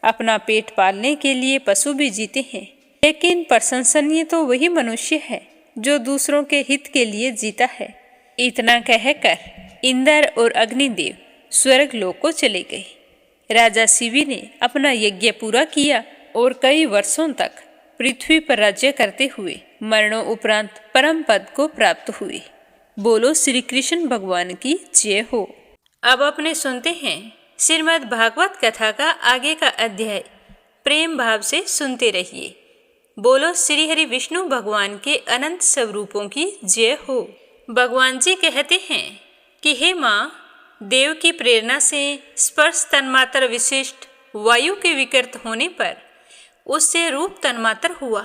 अपना पेट पालने के लिए पशु भी जीते हैं, लेकिन प्रशंसनीय तो वही मनुष्य है जो दूसरों के हित के लिए जीता है। इतना कहकर इंद्र और अग्निदेव स्वर्ग लोक को चले गए। राजा शिवी ने अपना यज्ञ पूरा किया और कई वर्षों तक पृथ्वी पर राज्य करते हुए मरणों उपरांत परम पद को प्राप्त हुए। बोलो श्री कृष्ण भगवान की जय हो। अब अपने सुनते हैं श्रीमद् भागवत कथा का आगे का अध्याय। प्रेम भाव से सुनते रहिए। बोलो श्री हरि विष्णु भगवान के अनंत स्वरूपों की जय हो। भगवान जी कहते हैं कि हे माँ, देव की प्रेरणा से स्पर्श तन्मात्र विशिष्ट वायु के विकृत होने पर उससे रूप तन्मात्र हुआ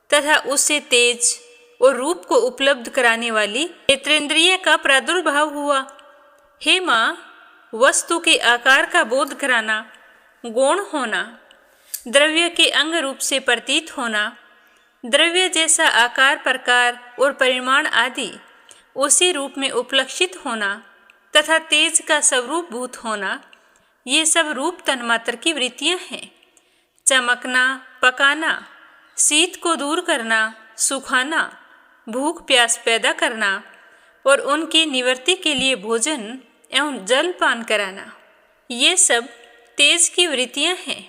तथा उससे तेज और रूप को उपलब्ध कराने वाली नेत्रेंद्रिय का प्रादुर्भाव हुआ। हे माँ, वस्तु के आकार का बोध कराना, गौण होना, द्रव्य के अंग रूप से प्रतीत होना, द्रव्य जैसा आकार प्रकार और परिमाण आदि उसी रूप में उपलक्षित होना तथा तेज का स्वरूप भूत होना, ये सब रूप तन्मात्र की वृत्तियां हैं। चमकना, पकाना, शीत को दूर करना, सुखाना, भूख प्यास पैदा करना और उनकी निवृत्ति के लिए भोजन एवं जल पान कराना, ये सब तेज की वृत्तियां हैं।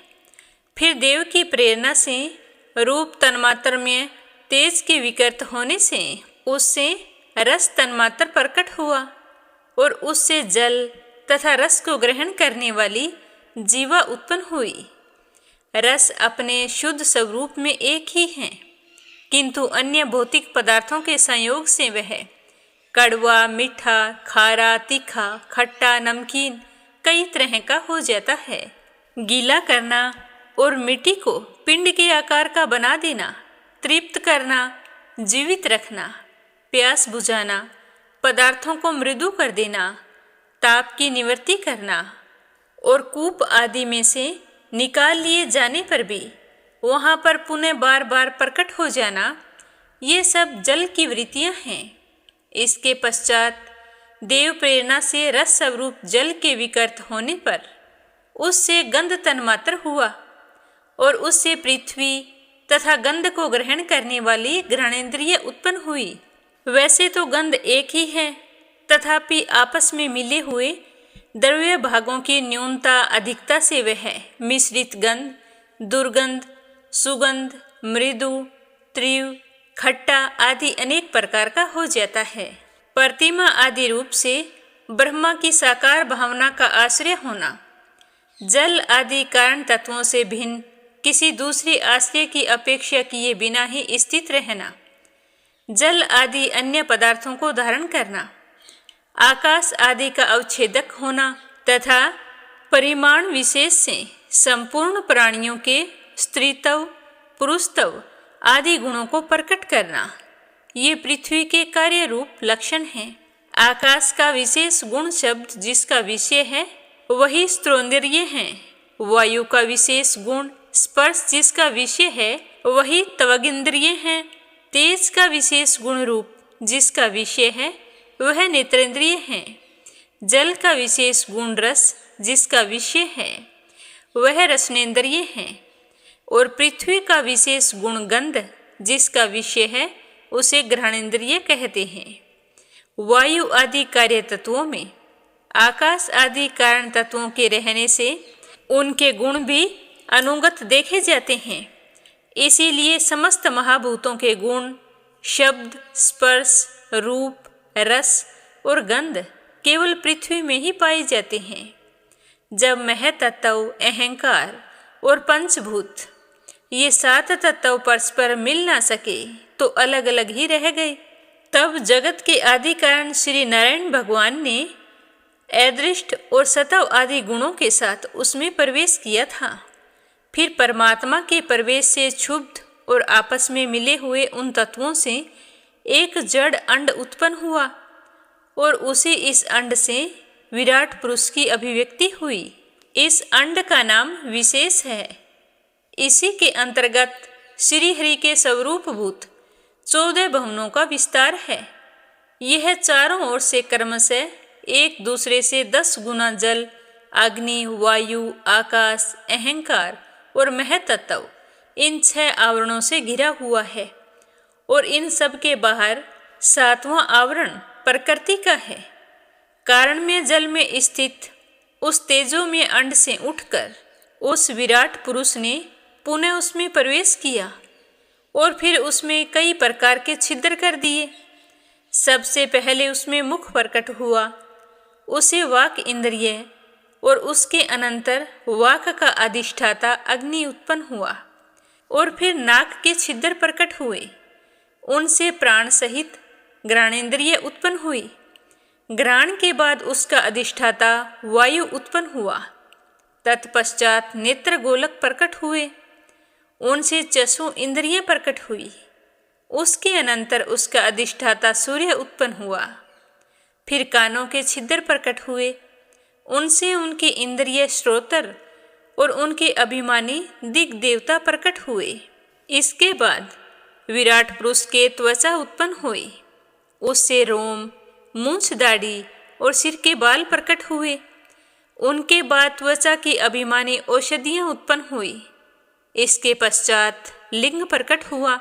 फिर देव की प्रेरणा से रूप तन्मात्र में तेज के विकृत होने से उससे रस तन्मात्र प्रकट हुआ और उससे जल तथा रस को ग्रहण करने वाली जीवा उत्पन्न हुई। रस अपने शुद्ध स्वरूप में एक ही है, किंतु अन्य भौतिक पदार्थों के संयोग से वह कड़वा, मीठा, खारा, तीखा, खट्टा, नमकीन कई तरह का हो जाता है। गीला करना और मिट्टी को पिंड के आकार का बना देना, तृप्त करना, जीवित रखना, प्यास बुझाना, पदार्थों को मृदु कर देना, ताप की निवृत्ति करना और कूप आदि में से निकाल लिए जाने पर भी वहाँ पर पुनः बार बार प्रकट हो जाना, ये सब जल की वृत्तियाँ हैं। इसके पश्चात देव प्रेरणा से रस स्वरूप जल के विकृत होने पर उससे गंध तन्मात्र हुआ और उससे पृथ्वी तथा गंध को ग्रहण करने वाली घ्राणेन्द्रिय उत्पन्न हुई। वैसे तो गंध एक ही है, तथापि आपस में मिले हुए द्रव्य भागों की न्यूनता अधिकता से वह मिश्रित गंध, दुर्गंध, सुगंध, मृदु, तीव्र, खट्टा आदि अनेक प्रकार का हो जाता है। प्रतिमा आदि रूप से ब्रह्मा की साकार भावना का आश्रय होना, जल आदि कारण तत्वों से भिन्न किसी दूसरे आश्रय की अपेक्षा किए बिना ही स्थित रहना, जल आदि अन्य पदार्थों को धारण करना, आकाश आदि का अवच्छेदक होना तथा परिमाण विशेष से संपूर्ण प्राणियों के स्त्रीत्व, पुरुषत्व आदि गुणों को प्रकट करना, ये पृथ्वी के कार्य रूप लक्षण हैं। आकाश का विशेष गुण शब्द जिसका विषय है वही स्त्रोन्द्रिय है। वायु का विशेष गुण स्पर्श जिसका विषय है वही त्वगिंद्रिय है। तेज का विशेष गुण रूप जिसका विषय है वह नेत्रेंद्रिय है। जल का विशेष गुण रस जिसका विषय है वह रसनेन्द्रिय है और पृथ्वी का विशेष गुण गंध जिसका विषय है उसे घ्राणेन्द्रिय कहते हैं। वायु आदि कार्य तत्वों में आकाश आदि कारण तत्वों के रहने से उनके गुण भी अनुगत देखे जाते हैं। इसीलिए समस्त महाभूतों के गुण, शब्द, स्पर्श, रूप, रस और गंध केवल पृथ्वी में ही पाए जाते हैं। जब महतत्व, अहंकार और पंचभूत ये 7 तत्व परस्पर मिल ना सके तो अलग अलग ही रह गए, तब जगत के आदि कारण श्री नारायण भगवान ने अदृष्ट और सतव आदि गुणों के साथ उसमें प्रवेश किया था। फिर परमात्मा के प्रवेश से क्षुब्ध और आपस में मिले हुए उन तत्वों से एक जड़ अंड उत्पन्न हुआ और उसी इस अंड से विराट पुरुष की अभिव्यक्ति हुई। इस अंड का नाम विशेष है। इसी के अंतर्गत श्री हरि के स्वरूपभूत 14 भवनों का विस्तार है। यह चारों ओर से क्रमशः एक दूसरे से 10 गुना जल, अग्नि, वायु, आकाश, अहंकार और महतत्व इन 6 आवरणों से घिरा हुआ है और इन सब के बाहर 7वां आवरण प्रकृति का है। कारण में जल में स्थित उस तेजोमय अंड से उठकर उस विराट पुरुष ने पुनः उसमें प्रवेश किया और फिर उसमें कई प्रकार के छिद्र कर दिए। सबसे पहले उसमें मुख प्रकट हुआ, उसे वाक इंद्रिय और उसके अनंतर वाक का अधिष्ठाता अग्नि उत्पन्न हुआ और फिर नाक के छिद्र प्रकट हुए, उनसे प्राण सहित घ्राणेन्द्रिय उत्पन्न हुई। घ्राण के बाद उसका अधिष्ठाता वायु उत्पन्न हुआ। तत्पश्चात नेत्र गोलक प्रकट हुए, उनसे चक्षु इंद्रिय प्रकट हुई। उसके अनंतर उसका अधिष्ठाता सूर्य उत्पन्न हुआ। फिर कानों के छिद्र प्रकट हुए, उनसे उनके इंद्रिय श्रोत्र और उनके अभिमानी दिग् देवता प्रकट हुए। इसके बाद विराट पुरुष के त्वचा उत्पन्न हुई, उससे रोम, मूंछ, दाढ़ी और सिर के बाल प्रकट हुए। उनके बाद त्वचा की अभिमानी औषधियाँ उत्पन्न हुई। इसके पश्चात लिंग प्रकट हुआ,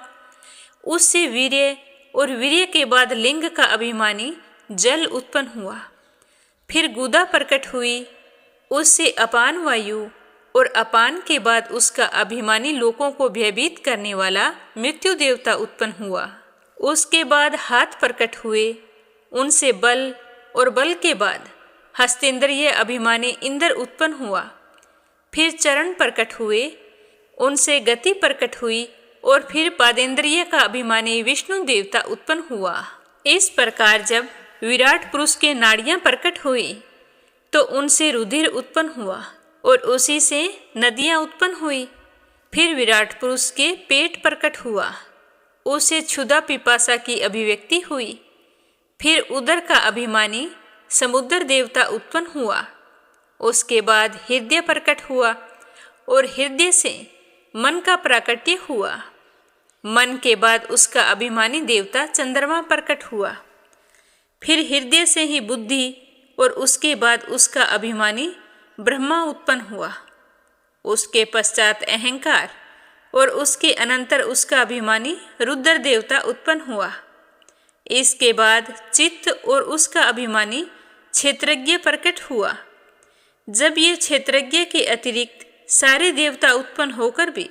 उससे वीर्य और वीर्य के बाद लिंग का अभिमानी जल उत्पन्न हुआ। फिर गुदा प्रकट हुई, उससे अपान वायु और अपान के बाद उसका अभिमानी लोकों को भयभीत करने वाला मृत्यु देवता उत्पन्न हुआ। उसके बाद हाथ प्रकट हुए, उनसे बल और बल के बाद हस्तेंद्रिय अभिमानी इंद्र उत्पन्न हुआ। फिर चरण प्रकट हुए, उनसे गति प्रकट हुई और फिर पादेंद्रिय का अभिमानी विष्णु देवता उत्पन्न हुआ। इस प्रकार जब विराट पुरुष के नाड़ियां प्रकट हुई तो उनसे रुधिर उत्पन्न हुआ और उसी से नदियां उत्पन्न हुई। फिर विराट पुरुष के पेट प्रकट हुआ, उसे क्षुधा पिपासा की अभिव्यक्ति हुई। फिर उदर का अभिमानी समुद्र देवता उत्पन्न हुआ। उसके बाद हृदय प्रकट हुआ और हृदय से मन का प्राकट्य हुआ। मन के बाद उसका अभिमानी देवता चंद्रमा प्रकट हुआ। फिर हृदय से ही बुद्धि और उसके बाद उसका अभिमानी ब्रह्मा उत्पन्न हुआ। उसके पश्चात अहंकार और उसके अनंतर उसका अभिमानी रुद्र देवता उत्पन्न हुआ। इसके बाद चित्त और उसका अभिमानी क्षेत्रज्ञ प्रकट हुआ। जब ये क्षेत्रज्ञ के अतिरिक्त सारे देवता उत्पन्न होकर भी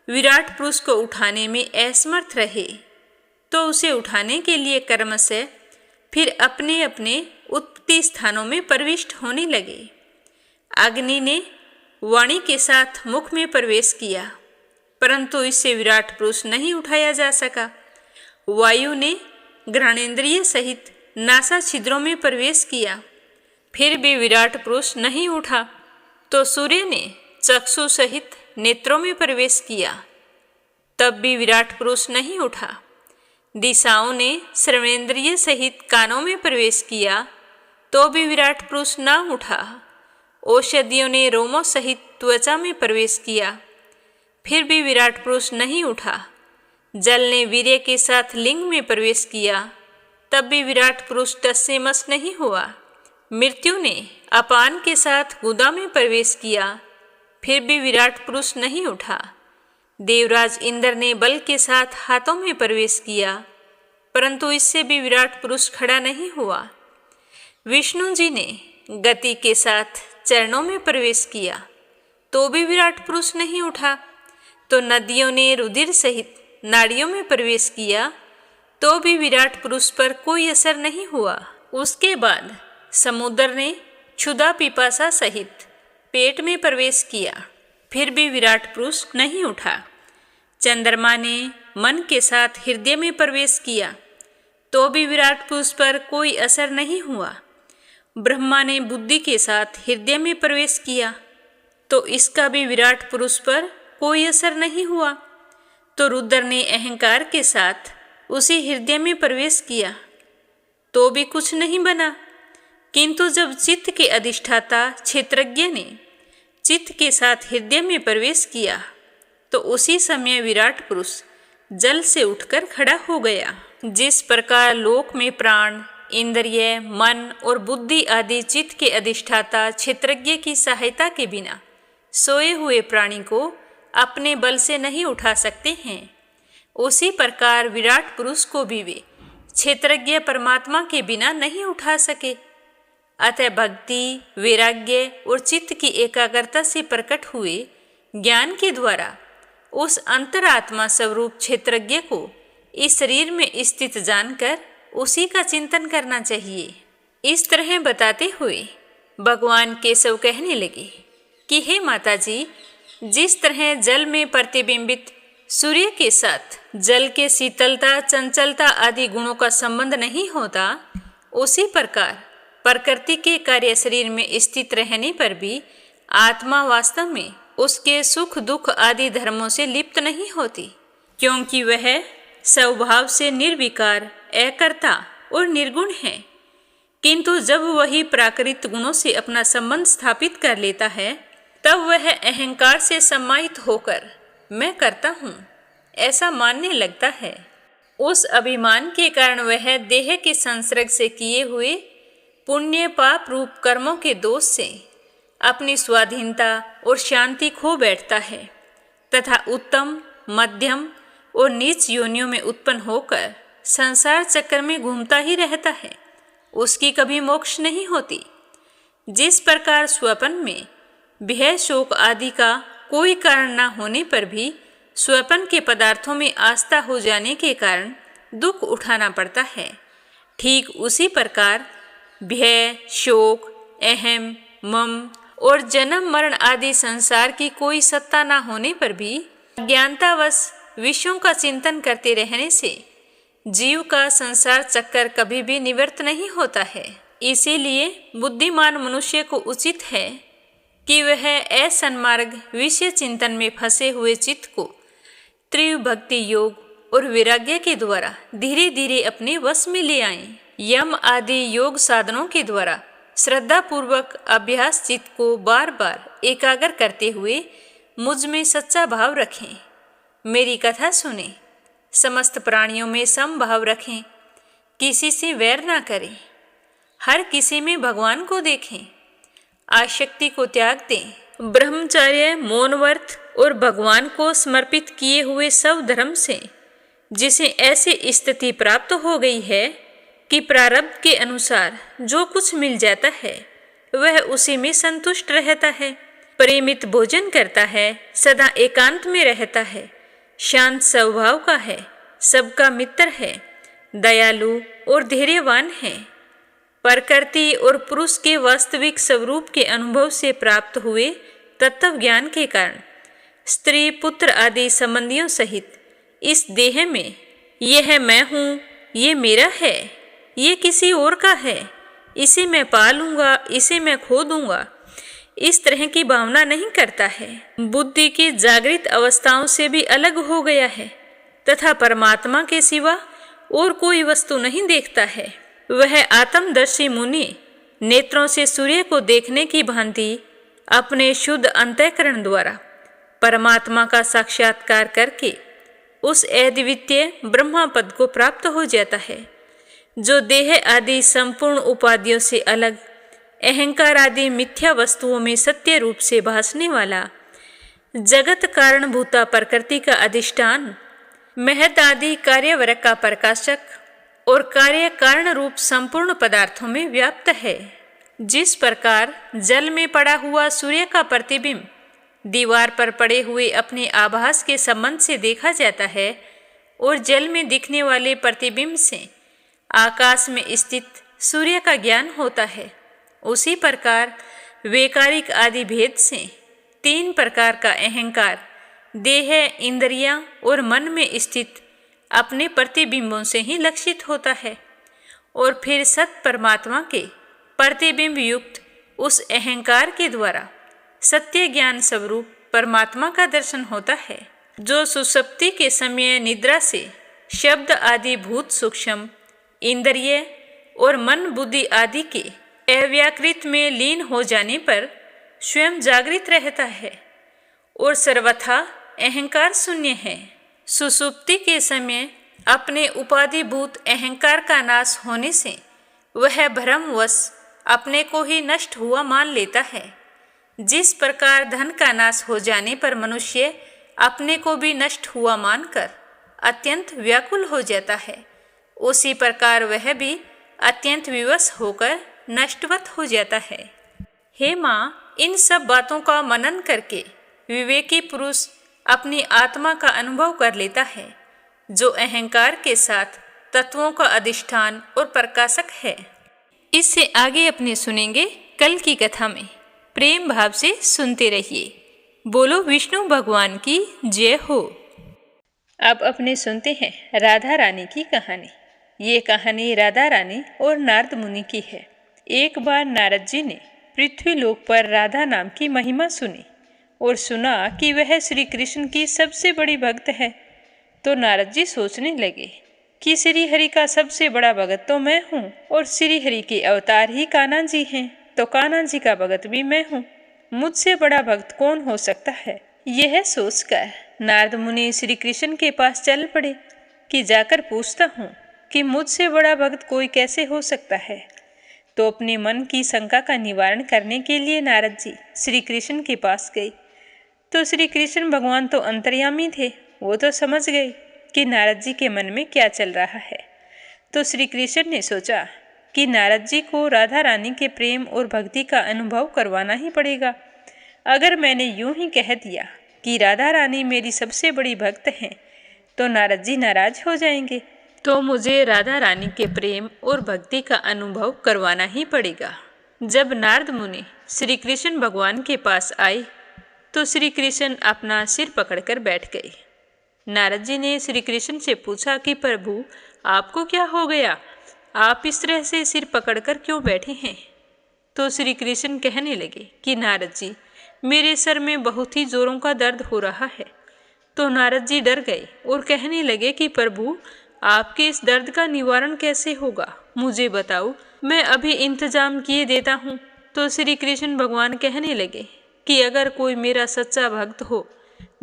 विराट पुरुष को उठाने में असमर्थ रहे तो उसे उठाने के लिए क्रमशः फिर अपने अपने उत्पत्ति स्थानों में प्रविष्ट होने लगे। अग्नि ने वाणी के साथ मुख में प्रवेश किया, परंतु इससे विराट पुरुष नहीं उठाया जा सका। वायु ने घ्राणेन्द्रिय सहित नासा छिद्रों में प्रवेश किया, फिर भी विराट पुरुष नहीं उठा। तो सूर्य ने चक्षु सहित नेत्रों में प्रवेश किया, तब भी विराट पुरुष नहीं उठा। दिशाओं ने श्रवणेन्द्रिय सहित कानों में प्रवेश किया, तो भी विराट पुरुष न उठा। औषधियों ने रोमों सहित त्वचा में प्रवेश किया, फिर भी विराट पुरुष नहीं उठा। जल ने वीर्य के साथ लिंग में प्रवेश किया, तब भी विराट पुरुष टस से मस नहीं हुआ। मृत्यु ने अपान के साथ गुदा में प्रवेश किया, फिर भी विराट पुरुष नहीं उठा। देवराज इंद्र ने बल के साथ हाथों में प्रवेश किया, परंतु इससे भी विराट पुरुष खड़ा नहीं हुआ। विष्णु जी ने गति के साथ चरणों में प्रवेश किया, तो भी विराट पुरुष नहीं उठा। तो नदियों ने रुधिर सहित नाड़ियों में प्रवेश किया तो भी विराट पुरुष पर कोई असर नहीं हुआ। उसके बाद समुद्र ने क्षुधा पिपासा सहित पेट में प्रवेश किया, फिर भी विराट पुरुष नहीं उठा। चंद्रमा ने मन के साथ हृदय में प्रवेश किया तो भी विराट पुरुष पर कोई असर नहीं हुआ। ब्रह्मा ने बुद्धि के साथ हृदय में प्रवेश किया तो इसका भी विराट पुरुष पर कोई असर नहीं हुआ। तो रुद्र ने अहंकार के साथ उसी हृदय में प्रवेश किया तो भी कुछ नहीं बना। किंतु जब चित्त के अधिष्ठाता क्षेत्रज्ञ ने चित्त के साथ हृदय में प्रवेश किया तो उसी समय विराट पुरुष जल से उठकर खड़ा हो गया। जिस प्रकार लोक में प्राण, इंद्रिय, मन और बुद्धि आदि चित्त के अधिष्ठाता क्षेत्रज्ञ की सहायता के बिना सोए हुए प्राणी को अपने बल से नहीं उठा सकते हैं, उसी प्रकार विराट पुरुष को भी वे क्षेत्रज्ञ परमात्मा के बिना नहीं उठा सके। अतः भक्ति, वैराग्य और चित्त की एकाग्रता से प्रकट हुए ज्ञान के द्वारा उस अंतरात्मा स्वरूप क्षेत्रज्ञ को इस शरीर में स्थित जानकर उसी का चिंतन करना चाहिए। इस तरह बताते हुए भगवान केशव कहने लगे कि हे माता जी, जिस तरह जल में प्रतिबिंबित सूर्य के साथ जल के शीतलता, चंचलता आदि गुणों का संबंध नहीं होता, उसी प्रकार प्रकृति के कार्य शरीर में स्थित रहने पर भी आत्मा वास्तव में उसके सुख दुख आदि धर्मों से लिप्त नहीं होती, क्योंकि वह स्वभाव से निर्विकार, अकर्ता और निर्गुण है। किंतु जब वही प्राकृत गुणों से अपना संबंध स्थापित कर लेता है तब वह अहंकार से सम्मानित होकर मैं करता हूँ ऐसा मानने लगता है। उस अभिमान के कारण वह देह के संसर्ग से किए हुए पुण्य पाप रूप कर्मों के दोष से अपनी स्वाधीनता और शांति खो बैठता है तथा उत्तम, मध्यम और नीच योनियों में उत्पन्न होकर संसार चक्र में घूमता ही रहता है। उसकी कभी मोक्ष नहीं होती। जिस प्रकार स्वप्न में भय, शोक आदि का कोई कारण न होने पर भी स्वप्न के पदार्थों में आस्था हो जाने के कारण दुख उठाना पड़ता है, ठीक उसी प्रकार भय, शोक, अहम, मम और जन्म मरण आदि संसार की कोई सत्ता न होने पर भी अज्ञानतावश विषयों का चिंतन करते रहने से जीव का संसार चक्कर कभी भी निवृत्त नहीं होता है। इसीलिए बुद्धिमान मनुष्य को उचित है कि वह असन्मार्ग विषय चिंतन में फंसे हुए चित्त को तीव्र भक्ति योग और वैराग्य के द्वारा धीरे धीरे अपने वश में ले आएं। यम आदि योग साधनों के द्वारा श्रद्धा पूर्वक अभ्यास चित्त को बार बार एकाग्र करते हुए मुझ में सच्चा भाव रखें। मेरी कथा सुने, समस्त प्राणियों में समभाव रखें, किसी से वैर ना करें, हर किसी में भगवान को देखें, आसक्ति को त्याग दें। ब्रह्मचर्य, मौन व्रत और भगवान को समर्पित किए हुए सब धर्म से जिसे ऐसी स्थिति प्राप्त हो गई है कि प्रारब्ध के अनुसार जो कुछ मिल जाता है वह उसी में संतुष्ट रहता है, परिमित भोजन करता है, सदा एकांत में रहता है, शांत स्वभाव का है, सबका मित्र है, दयालु और धैर्यवान है। प्रकृति और पुरुष के वास्तविक स्वरूप के अनुभव से प्राप्त हुए तत्व ज्ञान के कारण स्त्री, पुत्र आदि संबंधियों सहित इस देह में यह मैं हूँ, ये मेरा है, ये किसी और का है, इसे मैं पालूंगा, इसे मैं खो दूंगा, इस तरह की भावना नहीं करता है। बुद्धि की जागृत अवस्थाओं से भी अलग हो गया है तथा परमात्मा के सिवा और कोई वस्तु नहीं देखता है। वह आत्मदर्शी मुनि नेत्रों से सूर्य को देखने की भांति अपने शुद्ध अंतःकरण द्वारा परमात्मा का साक्षात्कार करके उस अद्वितीय ब्रह्मा पद को प्राप्त हो जाता है, जो देह आदि संपूर्ण उपाधियों से अलग, अहंकार आदि मिथ्या वस्तुओं में सत्य रूप से भासने वाला, जगत कारणभूता प्रकृति का अधिष्ठान, महत आदि कार्यवरक का प्रकाशक और कार्य कारण रूप संपूर्ण पदार्थों में व्याप्त है। जिस प्रकार जल में पड़ा हुआ सूर्य का प्रतिबिंब दीवार पर पड़े हुए अपने आभास के संबंध से देखा जाता है और जल में दिखने वाले प्रतिबिंब से आकाश में स्थित सूर्य का ज्ञान होता है। उसी प्रकार वैकारिक आदि भेद से 3 प्रकार का अहंकार देह, इंद्रियां और मन में स्थित अपने प्रतिबिंबों से ही लक्षित होता है और फिर सत परमात्मा के प्रतिबिंब युक्त उस अहंकार के द्वारा सत्य ज्ञान स्वरूप परमात्मा का दर्शन होता है, जो सुषुप्ति के समय निद्रा से शब्द आदि भूत सूक्ष्म इंद्रिय और मन बुद्धि आदि के अव्याकृत में लीन हो जाने पर स्वयं जागृत रहता है और सर्वथा अहंकार शून्य है। सुषुप्ति के समय अपने उपाधिभूत अहंकार का नाश होने से वह भ्रमवश अपने को ही नष्ट हुआ मान लेता है। जिस प्रकार धन का नाश हो जाने पर मनुष्य अपने को भी नष्ट हुआ मानकर अत्यंत व्याकुल हो जाता है, उसी प्रकार वह भी अत्यंत विवश होकर नष्टवत हो जाता है। हे माँ, इन सब बातों का मनन करके विवेकी पुरुष अपनी आत्मा का अनुभव कर लेता है, जो अहंकार के साथ तत्वों का अधिष्ठान और प्रकाशक है। इससे आगे अपने सुनेंगे कल की कथा में। प्रेम भाव से सुनते रहिए। बोलो विष्णु भगवान की जय हो। अब अपने सुनते हैं राधा रानी की कहानी। ये कहानी राधा रानी और नारद मुनि की है। एक बार नारद जी ने पृथ्वी लोक पर राधा नाम की महिमा सुनी और सुना कि वह श्री कृष्ण की सबसे बड़ी भक्त है। तो नारद जी सोचने लगे कि श्री हरि का सबसे बड़ा भगत तो मैं हूँ और श्री हरि के अवतार ही कान्हा जी हैं, तो कान्हा जी का भगत भी मैं हूँ। मुझसे बड़ा भक्त कौन हो सकता है। यह सोचकर नारद मुनि श्री कृष्ण के पास चल पड़े कि जाकर पूछता हूँ कि मुझसे बड़ा भक्त कोई कैसे हो सकता है। तो अपने मन की शंका का निवारण करने के लिए नारद जी श्री कृष्ण के पास गए। तो श्री कृष्ण भगवान तो अंतर्यामी थे, वो तो समझ गए कि नारद जी के मन में क्या चल रहा है। तो श्री कृष्ण ने सोचा कि नारद जी को राधा रानी के प्रेम और भक्ति का अनुभव करवाना ही पड़ेगा। अगर मैंने यूं ही कह दिया कि राधा रानी मेरी सबसे बड़ी भक्त हैं, तो नारद जी नाराज हो जाएंगे। तो मुझे राधा रानी के प्रेम और भक्ति का अनुभव करवाना ही पड़ेगा। जब नारद मुनि श्री कृष्ण भगवान के पास आए तो श्री कृष्ण अपना सिर पकड़कर बैठ गए। नारद जी ने श्री कृष्ण से पूछा कि प्रभु, आपको क्या हो गया, आप इस तरह से सिर पकड़कर क्यों बैठे हैं। तो श्री कृष्ण कहने लगे कि नारद जी, मेरे सर में बहुत ही जोरों का दर्द हो रहा है। तो नारद जी डर गए और कहने लगे कि प्रभु, आपके इस दर्द का निवारण कैसे होगा, मुझे बताओ, मैं अभी इंतजाम किए देता हूँ। तो श्री कृष्ण भगवान कहने लगे कि अगर कोई मेरा सच्चा भक्त हो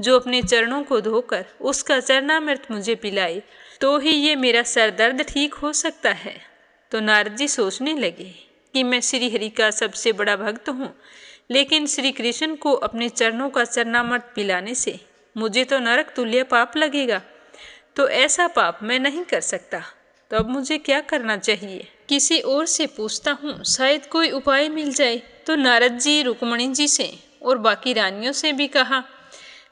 जो अपने चरणों को धोकर उसका चरणामृत मुझे पिलाए, तो ही ये मेरा सर दर्द ठीक हो सकता है। तो नारद जी सोचने लगे कि मैं श्री हरि का सबसे बड़ा भक्त हूँ, लेकिन श्री कृष्ण को अपने चरणों का चरणामृत पिलाने से मुझे तो नरक तुल्य पाप लगेगा, तो ऐसा पाप मैं नहीं कर सकता। तो अब मुझे क्या करना चाहिए। किसी और से पूछता हूँ, शायद कोई उपाय मिल जाए। तो नारद जी रुक्मणी जी से और बाकी रानियों से भी कहा,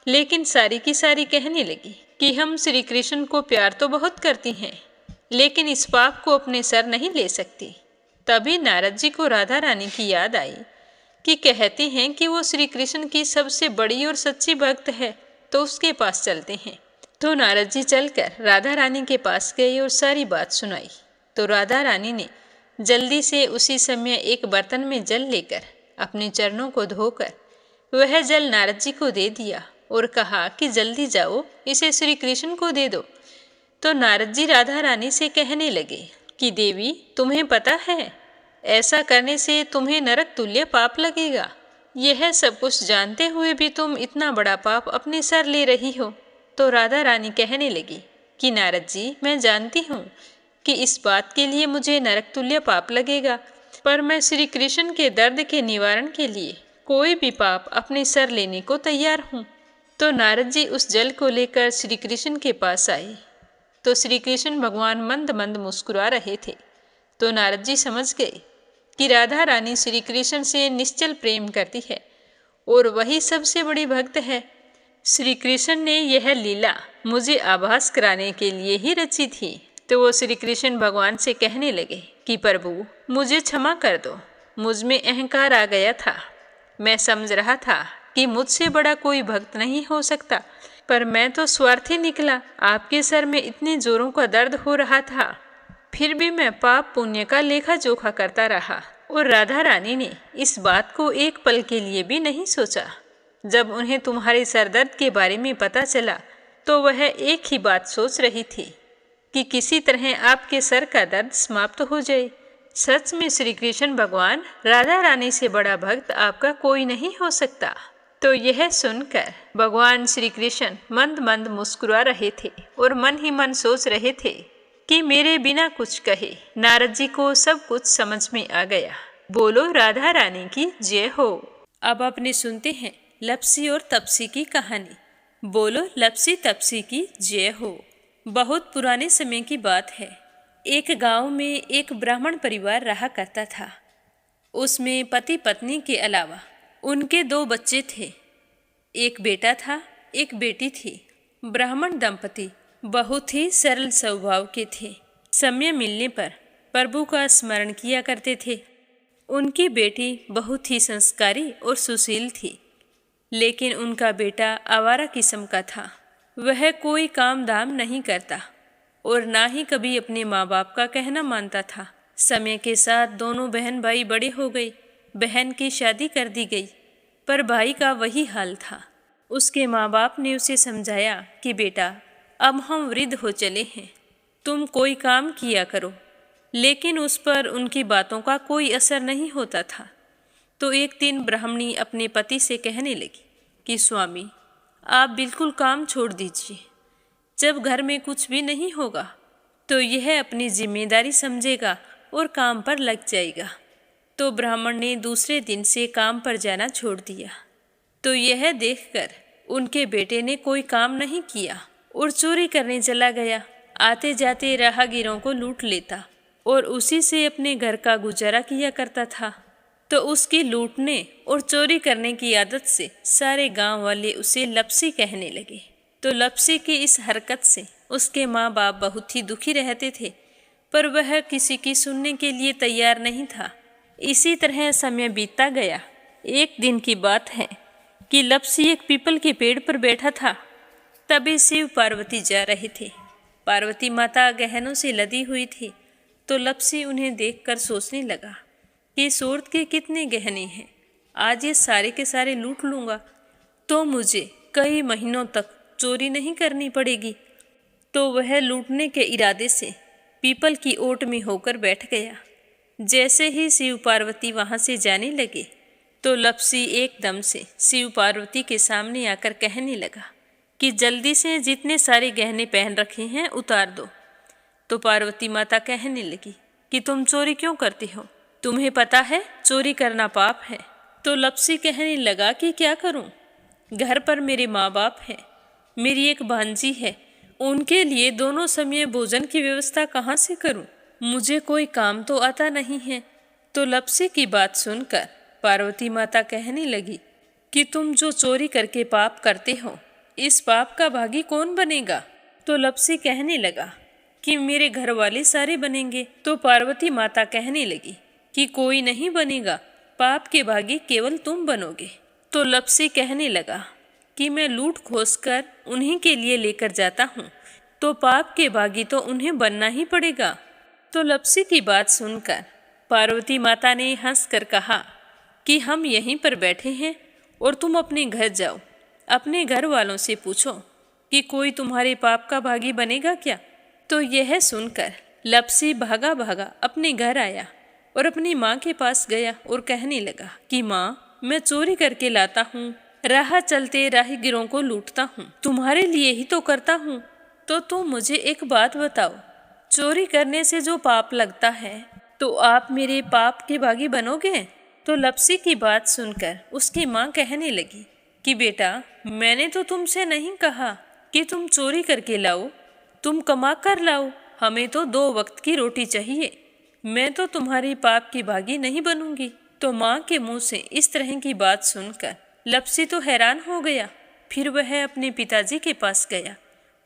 लेकिन सारी की सारी कहने लगी कि हम श्री कृष्ण को प्यार तो बहुत करती हैं, लेकिन इस पाप को अपने सर नहीं ले सकती। तभी नारद जी को राधा रानी की याद आई कि कहते हैं कि वो श्री कृष्ण की सबसे बड़ी और सच्ची भक्त है, तो उसके पास चलते हैं। तो नारद जी चलकर राधा रानी के पास गए और सारी बात सुनाई। तो राधा रानी ने जल्दी से उसी समय एक बर्तन में जल लेकर अपने चरणों को धोकर वह जल नारद जी को दे दिया और कहा कि जल्दी जाओ, इसे श्री कृष्ण को दे दो। तो नारद जी राधा रानी से कहने लगे कि देवी, तुम्हें पता है ऐसा करने से तुम्हें नरक तुल्य पाप लगेगा। यह सब कुछ जानते हुए भी तुम इतना बड़ा पाप अपने सर ले रही हो। तो राधा रानी कहने लगी कि नारद जी, मैं जानती हूँ कि इस बात के लिए मुझे नरक तुल्य पाप लगेगा, पर मैं श्री कृष्ण के दर्द के निवारण के लिए कोई भी पाप अपने सर लेने को तैयार हूँ। तो नारद जी उस जल को लेकर श्री कृष्ण के पास आए। तो श्री कृष्ण भगवान मंद मंद मुस्कुरा रहे थे। तो नारद जी समझ गए कि राधा रानी श्री कृष्ण से निश्चल प्रेम करती है और वही सबसे बड़ी भक्त है। श्री कृष्ण ने यह लीला मुझे आभास कराने के लिए ही रची थी। तो वो श्री कृष्ण भगवान से कहने लगे कि प्रभु मुझे क्षमा कर दो, मुझ में अहंकार आ गया था। मैं समझ रहा था कि मुझसे बड़ा कोई भक्त नहीं हो सकता, पर मैं तो स्वार्थी निकला। आपके सर में इतने जोरों का दर्द हो रहा था, फिर भी मैं पाप पुण्य का लेखा जोखा करता रहा। और राधा रानी ने इस बात को एक पल के लिए भी नहीं सोचा। जब उन्हें तुम्हारे सरदर्द के बारे में पता चला तो वह एक ही बात सोच रही थी कि किसी तरह आपके सर का दर्द समाप्त हो जाए। सच में श्री कृष्ण भगवान, राधा रानी से बड़ा भक्त आपका कोई नहीं हो सकता। तो यह सुनकर भगवान श्री कृष्ण मंद मंद मुस्कुरा रहे थे और मन ही मन सोच रहे थे कि मेरे बिना कुछ कहे नारद जी को सब कुछ समझ में आ गया। बोलो राधा रानी की जय हो। अब अपने सुनते हैं लपसी और तपसी की कहानी। बोलो लपसी तपसी की जय हो। बहुत पुराने समय की बात है। एक गांव में एक ब्राह्मण परिवार रहा करता था। उसमें पति पत्नी के अलावा उनके 2 बच्चे थे। एक बेटा था, एक बेटी थी। ब्राह्मण दंपति बहुत ही सरल स्वभाव के थे। समय मिलने पर प्रभु का स्मरण किया करते थे। उनकी बेटी बहुत ही संस्कारी और सुशील थी, लेकिन उनका बेटा आवारा किस्म का था। वह कोई काम धाम नहीं करता और ना ही कभी अपने माँ बाप का कहना मानता था। समय के साथ दोनों बहन भाई बड़े हो गए। बहन की शादी कर दी गई, पर भाई का वही हाल था। उसके माँ बाप ने उसे समझाया कि बेटा अब हम वृद्ध हो चले हैं, तुम कोई काम किया करो, लेकिन उस पर उनकी बातों का कोई असर नहीं होता था। तो एक दिन ब्राह्मणी अपने पति से कहने लगी कि स्वामी आप बिल्कुल काम छोड़ दीजिए। जब घर में कुछ भी नहीं होगा तो यह अपनी जिम्मेदारी समझेगा और काम पर लग जाएगा। तो ब्राह्मण ने दूसरे दिन से काम पर जाना छोड़ दिया। तो यह देखकर उनके बेटे ने कोई काम नहीं किया और चोरी करने चला गया। आते जाते राहगीरों को लूट लेता और उसी से अपने घर का गुजारा किया करता था। तो उसकी लूटने और चोरी करने की आदत से सारे गांव वाले उसे लपसी कहने लगे। तो लपसी की इस हरकत से उसके माँ बाप बहुत ही दुखी रहते थे, पर वह किसी की सुनने के लिए तैयार नहीं था। इसी तरह समय बीतता गया। एक दिन की बात है कि लपसी एक पीपल के पेड़ पर बैठा था। तभी शिव पार्वती जा रहे थे। पार्वती माता गहनों से लदी हुई थी। तो लपसी उन्हें देखकर सोचने लगा कि सूरत के कितने गहने हैं, आज ये सारे के सारे लूट लूँगा तो मुझे कई महीनों तक चोरी नहीं करनी पड़ेगी। तो वह लूटने के इरादे से पीपल की ओट में होकर बैठ गया। जैसे ही शिव पार्वती वहाँ से जाने लगे तो लपसी एकदम से शिव पार्वती के सामने आकर कहने लगा कि जल्दी से जितने सारे गहने पहन रखे हैं उतार दो। तो पार्वती माता कहने लगी कि तुम चोरी क्यों करती हो, तुम्हें पता है चोरी करना पाप है। तो लपसी कहने लगा कि क्या करूं, घर पर मेरे माँ बाप हैं, मेरी एक भांजी है, उनके लिए दोनों समय भोजन की व्यवस्था कहाँ से करूं, मुझे कोई काम तो आता नहीं है। तो लपसी की बात सुनकर पार्वती माता कहने लगी कि तुम जो चोरी करके पाप करते हो, इस पाप का भागी कौन बनेगा। तो लपसी कहने लगा कि मेरे घर वाले सारे बनेंगे। तो पार्वती माता कहने लगी कि कोई नहीं बनेगा, पाप के भागी केवल तुम बनोगे। तो लपसी कहने लगा कि मैं लूट खोस कर उन्हीं के लिए लेकर जाता हूँ, तो पाप के भागी तो उन्हें बनना ही पड़ेगा। तो लपसी की बात सुनकर पार्वती माता ने हंसकर कहा कि हम यहीं पर बैठे हैं और तुम अपने घर जाओ, अपने घर वालों से पूछो कि कोई तुम्हारे पाप का भागी बनेगा क्या। तो यह सुनकर लपसी भागा भागा अपने घर आया और अपनी माँ के पास गया और कहने लगा कि माँ, मैं चोरी करके लाता हूँ, राह चलते राहगीरों को लूटता हूँ, तुम्हारे लिए ही तो करता हूँ। तो तुम मुझे एक बात बताओ, चोरी करने से जो पाप लगता है तो आप मेरे पाप के भागी बनोगे। तो लपसी की बात सुनकर उसकी माँ कहने लगी कि बेटा, मैंने तो तुमसे नहीं कहा कि तुम चोरी करके लाओ, तुम कमा कर लाओ, हमें तो 2 वक्त की रोटी चाहिए, मैं तो तुम्हारी पाप की भागी नहीं बनूंगी। तो माँ के मुंह से इस तरह की बात सुनकर लप्सी तो हैरान हो गया। फिर वह अपने पिताजी के पास गया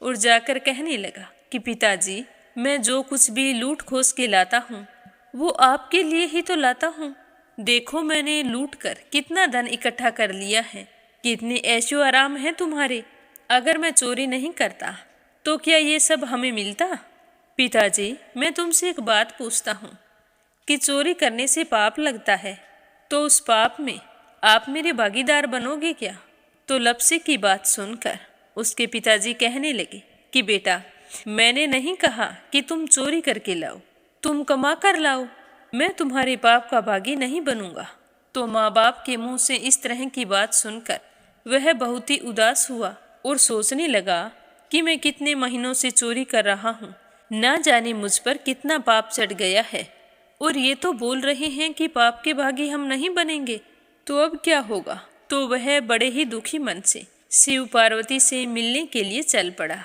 और जाकर कहने लगा कि पिताजी, मैं जो कुछ भी लूट खोस के लाता हूँ वो आपके लिए ही तो लाता हूँ। देखो मैंने लूट कर कितना धन इकट्ठा कर लिया है, कितने ऐशो आराम हैं तुम्हारे। अगर मैं चोरी नहीं करता तो क्या ये सब हमें मिलता? पिताजी, मैं तुमसे एक बात पूछता हूँ कि चोरी करने से पाप लगता है, तो उस पाप में आप मेरे भागीदार बनोगे क्या? तो लप्सी की बात सुनकर उसके पिताजी कहने लगे कि बेटा, मैंने नहीं कहा कि तुम चोरी करके लाओ, तुम कमा कर लाओ, मैं तुम्हारे पाप का भागी नहीं बनूंगा। तो माँ बाप के मुंह से इस तरह की बात सुनकर वह बहुत ही उदास हुआ और सोचने लगा कि मैं कितने महीनों से चोरी कर रहा हूँ, ना जाने मुझ पर कितना पाप चढ़ गया है, और ये तो बोल रहे हैं कि पाप के भागी हम नहीं बनेंगे, तो अब क्या होगा? तो वह बड़े ही दुखी मन से शिव पार्वती से मिलने के लिए चल पड़ा।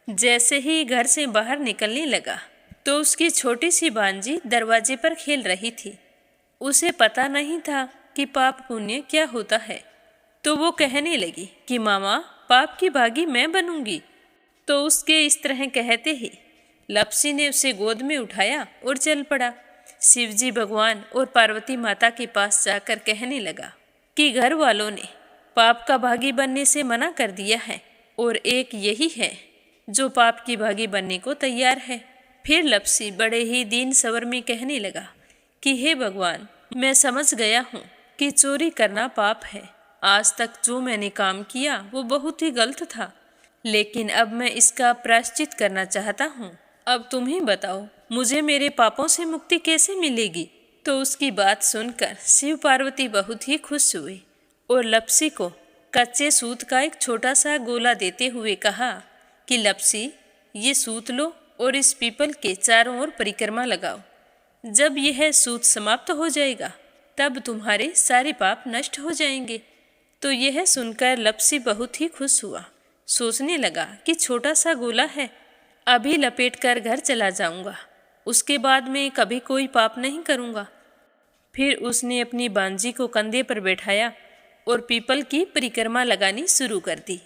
जैसे ही घर से बाहर निकलने लगा तो उसकी छोटी सी भांजी दरवाजे पर खेल रही थी। उसे पता नहीं था कि पाप पुण्य क्या होता है, तो वो कहने लगी कि मामा, पाप की भागी मैं बनूंगी। तो उसके इस तरह कहते ही लप्सी ने उसे गोद में उठाया और चल पड़ा। शिवजी भगवान और पार्वती माता के पास जाकर कहने लगा कि घर वालों ने पाप का भागी बनने से मना कर दिया है और एक यही है जो पाप की भागी बनने को तैयार है। फिर लप्सी बड़े ही दीन स्वर में कहने लगा कि हे भगवान, मैं समझ गया हूँ कि चोरी करना पाप है। आज तक जो मैंने काम किया वो बहुत ही गलत था, लेकिन अब मैं इसका प्रायश्चित करना चाहता हूँ। अब तुम ही बताओ, मुझे मेरे पापों से मुक्ति कैसे मिलेगी? तो उसकी बात सुनकर शिव पार्वती बहुत ही खुश हुए और लप्सी को कच्चे सूत का एक छोटा सा गोला देते हुए कहा कि लप्सी, ये सूत लो और इस पीपल के चारों ओर परिक्रमा लगाओ। जब यह सूत समाप्त हो जाएगा तब तुम्हारे सारे पाप नष्ट हो जाएंगे। तो यह सुनकर लप्सी बहुत ही खुश हुआ। सोचने लगा कि छोटा सा गोला है, अभी लपेट कर घर चला जाऊंगा, उसके बाद में कभी कोई पाप नहीं करूंगा। फिर उसने अपनी बांजी को कंधे पर बैठाया और पीपल की परिक्रमा लगानी शुरू कर दी।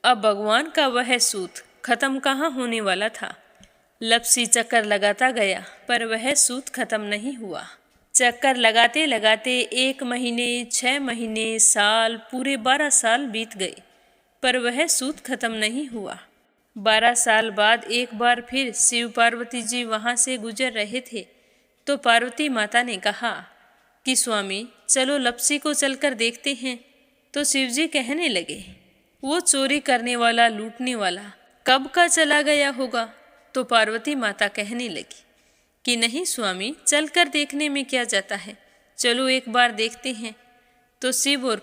अब भगवान का वह सूत खत्म कहाँ होने वाला था। लप्सी चक्कर लगाता गया पर वह सूत खत्म नहीं हुआ। चक्कर लगाते लगाते 1 महीने, 6 महीने, साल, पूरे 12 साल बीत गए, पर वह सूत खत्म नहीं हुआ। 12 साल बाद एक बार फिर शिव पार्वती जी वहाँ से गुजर रहे थे, तो पार्वती माता ने कहा कि स्वामी, चलो लप्सी को चलकर देखते हैं। तो शिवजी कहने लगे, वो चोरी करने वाला, लूटने वाला कब का चला गया होगा? तो पार्वती माता कहने लगी कि नहीं स्वामी, चलकर देखने में क्या जाता है, चलो एक बार देखते हैं। तो शिव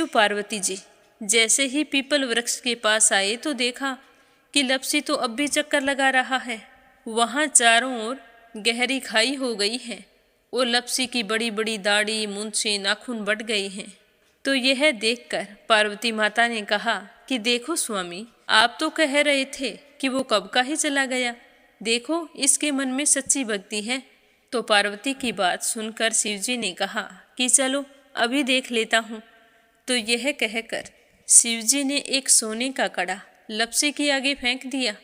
पार्वती जी जैसे ही पीपल वृक्ष के पास आए तो देखा कि लप्सी तो अब भी चक्कर लगा रहा है। वहाँ चारों ओर गहरी खाई हो गई है और लप्सी की बड़ी बड़ी दाढ़ी, मूंछें, नाखून बढ़ गए हैं। तो यह देखकर पार्वती माता ने कहा कि देखो स्वामी, आप तो कह रहे थे कि वो कब का ही चला गया, देखो इसके मन में सच्ची भक्ति है। तो पार्वती की बात सुनकर शिवजी ने कहा कि चलो अभी देख लेता हूँ। तो यह कहकर शिवजी ने एक सोने का कड़ा लप्सी के आगे फेंक दिया।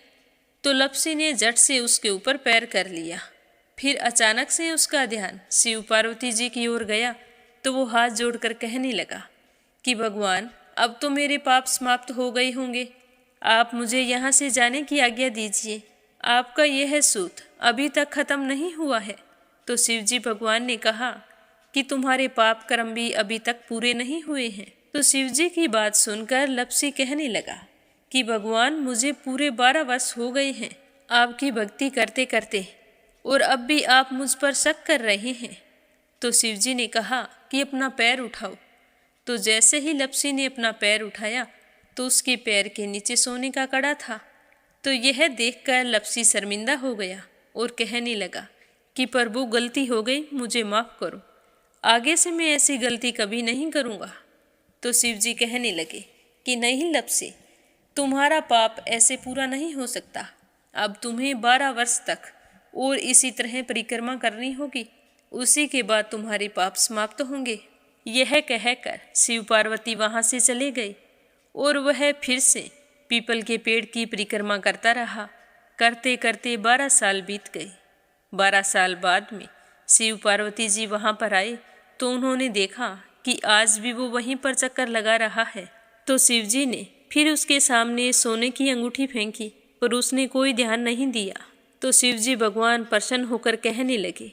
तो लप्सी ने झट से उसके ऊपर पैर कर लिया। फिर अचानक से उसका ध्यान शिव पार्वती जी की ओर गया, तो वो हाथ जोड़कर कहने लगा कि भगवान, अब तो मेरे पाप समाप्त हो गए होंगे, आप मुझे यहाँ से जाने की आज्ञा दीजिए। आपका यह सूत अभी तक खत्म नहीं हुआ है। तो शिवजी भगवान ने कहा कि तुम्हारे पाप कर्म भी अभी तक पूरे नहीं हुए हैं। तो शिवजी की बात सुनकर लप्सी कहने लगा कि भगवान, मुझे पूरे 12 वर्ष हो गए हैं आपकी भक्ति करते करते, और अब भी आप मुझ पर शक कर रहे हैं। तो शिवजी ने कहा कि अपना पैर उठाओ। तो जैसे ही लप्सी ने अपना पैर उठाया तो उसके पैर के नीचे सोने का कड़ा था। तो यह देखकर लप्सी शर्मिंदा हो गया और कहने लगा कि प्रभु, गलती हो गई, मुझे माफ़ करो, आगे से मैं ऐसी गलती कभी नहीं करूँगा। तो शिवजी कहने लगे कि नहीं लप्सी, तुम्हारा पाप ऐसे पूरा नहीं हो सकता। अब तुम्हें 12 वर्ष तक और इसी तरह परिक्रमा करनी होगी, उसी के बाद तुम्हारे पाप समाप्त होंगे। यह कहकर शिव पार्वती वहाँ से चले गए और वह फिर से पीपल के पेड़ की परिक्रमा करता रहा। करते करते 12 साल बीत गए। 12 साल बाद में शिव पार्वती जी वहाँ पर आए तो उन्होंने देखा कि आज भी वो वहीं पर चक्कर लगा रहा है। तो शिव जी ने फिर उसके सामने सोने की अंगूठी फेंकी, पर उसने कोई ध्यान नहीं दिया। तो शिव जी भगवान प्रसन्न होकर कहने लगे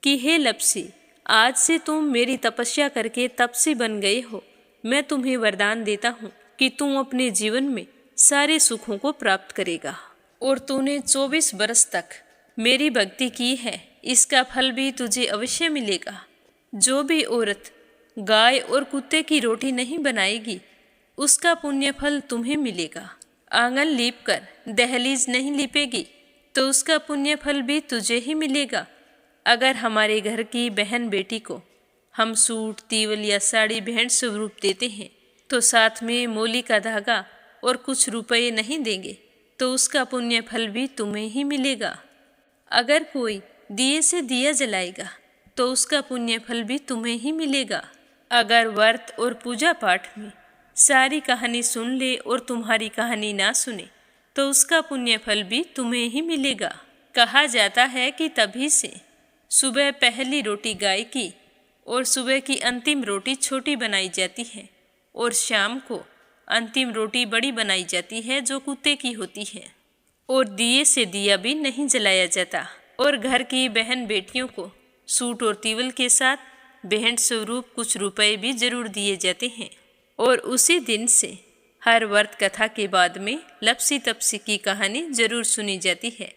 कि हे लपसी, आज से तुम मेरी तपस्या करके तपसी बन गए हो। मैं तुम्हें वरदान देता हूँ कि तुम अपने जीवन में सारे सुखों को प्राप्त करेगा। और तूने 24 बरस तक मेरी भक्ति की है, इसका फल भी तुझे अवश्य मिलेगा। जो भी औरत गाय और कुत्ते की रोटी नहीं बनाएगी, उसका पुण्य फल तुम्हें मिलेगा। आंगन लीप कर दहलीज नहीं लीपेगी, तो उसका पुण्य फल भी तुझे ही मिलेगा। अगर हमारे घर की बहन बेटी को हम सूट, तीवल या साड़ी भेंट स्वरूप देते हैं, तो साथ में मोली का धागा और कुछ रुपए नहीं देंगे, तो उसका पुण्य फल भी तुम्हें ही मिलेगा। अगर कोई दिए से दिया जलाएगा, तो उसका पुण्य फल भी तुम्हें ही मिलेगा। अगर व्रत और पूजा पाठ में सारी कहानी सुन ले और तुम्हारी कहानी ना सुने, तो उसका पुण्य फल भी तुम्हें ही मिलेगा। कहा जाता है कि तभी से सुबह पहली रोटी गाय की और सुबह की अंतिम रोटी छोटी बनाई जाती है, और शाम को अंतिम रोटी बड़ी बनाई जाती है जो कुत्ते की होती है। और दिए से दिया भी नहीं जलाया जाता। और घर की बहन बेटियों को सूट और तीवल के साथ भेंट स्वरूप कुछ रुपए भी जरूर दिए जाते हैं। और उसी दिन से हर व्रत कथा के बाद में लपसी तपसी की कहानी जरूर सुनी जाती है।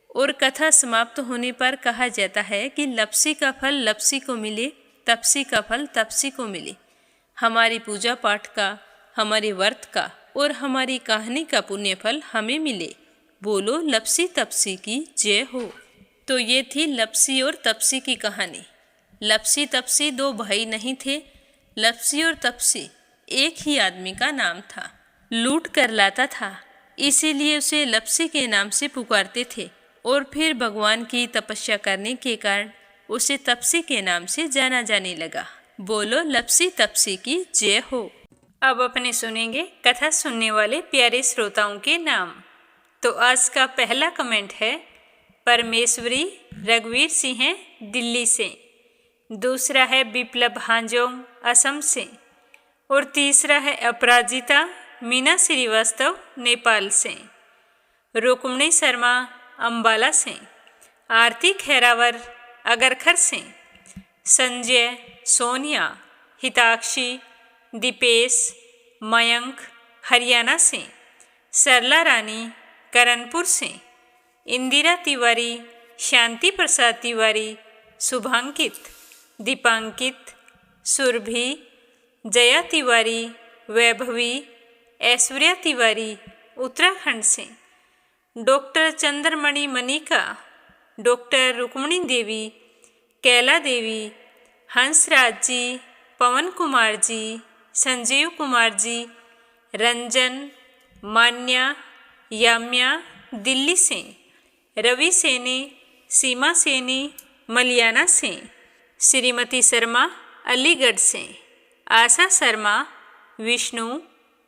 और कथा समाप्त होने पर कहा जाता है कि लपसी का फल लपसी को मिले, तपसी का फल तपसी को मिले। हमारी पूजा पाठ का, हमारे व्रत का और हमारी कहानी का पुण्य फल हमें मिले। बोलो लपसी तपसी की जय हो। तो ये थी लपसी और तपसी की कहानी। लपसी तपसी 2 भाई नहीं थे। लपसी और तपसी एक ही आदमी का नाम था। लूट कर लाता था, इसीलिए उसे लपसी के नाम से पुकारते थे। और फिर भगवान की तपस्या करने के कारण उसे तपसी के नाम से जाना जाने लगा। बोलो लपसी तपसी की जय हो। अब अपने सुनेंगे कथा सुनने वाले प्यारे श्रोताओं के नाम। तो आज का पहला कमेंट है परमेश्वरी रघुवीर सिंह दिल्ली से, दूसरा है बिप्लब हांजोंग असम से, और तीसरा है अपराजिता मीना श्रीवास्तव नेपाल से, रुक्मणी शर्मा अंबाला से, आरती खैरावर अगरखर से, संजय, सोनिया, हिताक्षी, दीपेश, मयंक हरियाणा से, सरला रानी करणपुर से, इंदिरा तिवारी, शांति प्रसाद तिवारी, शुभांकित, दीपांकित, सुरभि, जया तिवारी, वैभवी, ऐश्वर्या तिवारी उत्तराखंड से, डॉक्टर चंद्रमणि मनिका, डॉक्टर रुक्मणी देवी, कैला देवी, हंसराज जी, पवन कुमार जी, संजीव कुमार जी, रंजन, मान्या, याम्या दिल्ली से, रवि सेनी, सीमा सेनी मलियाना से, श्रीमती शर्मा अलीगढ़ से, आशा शर्मा, विष्णु,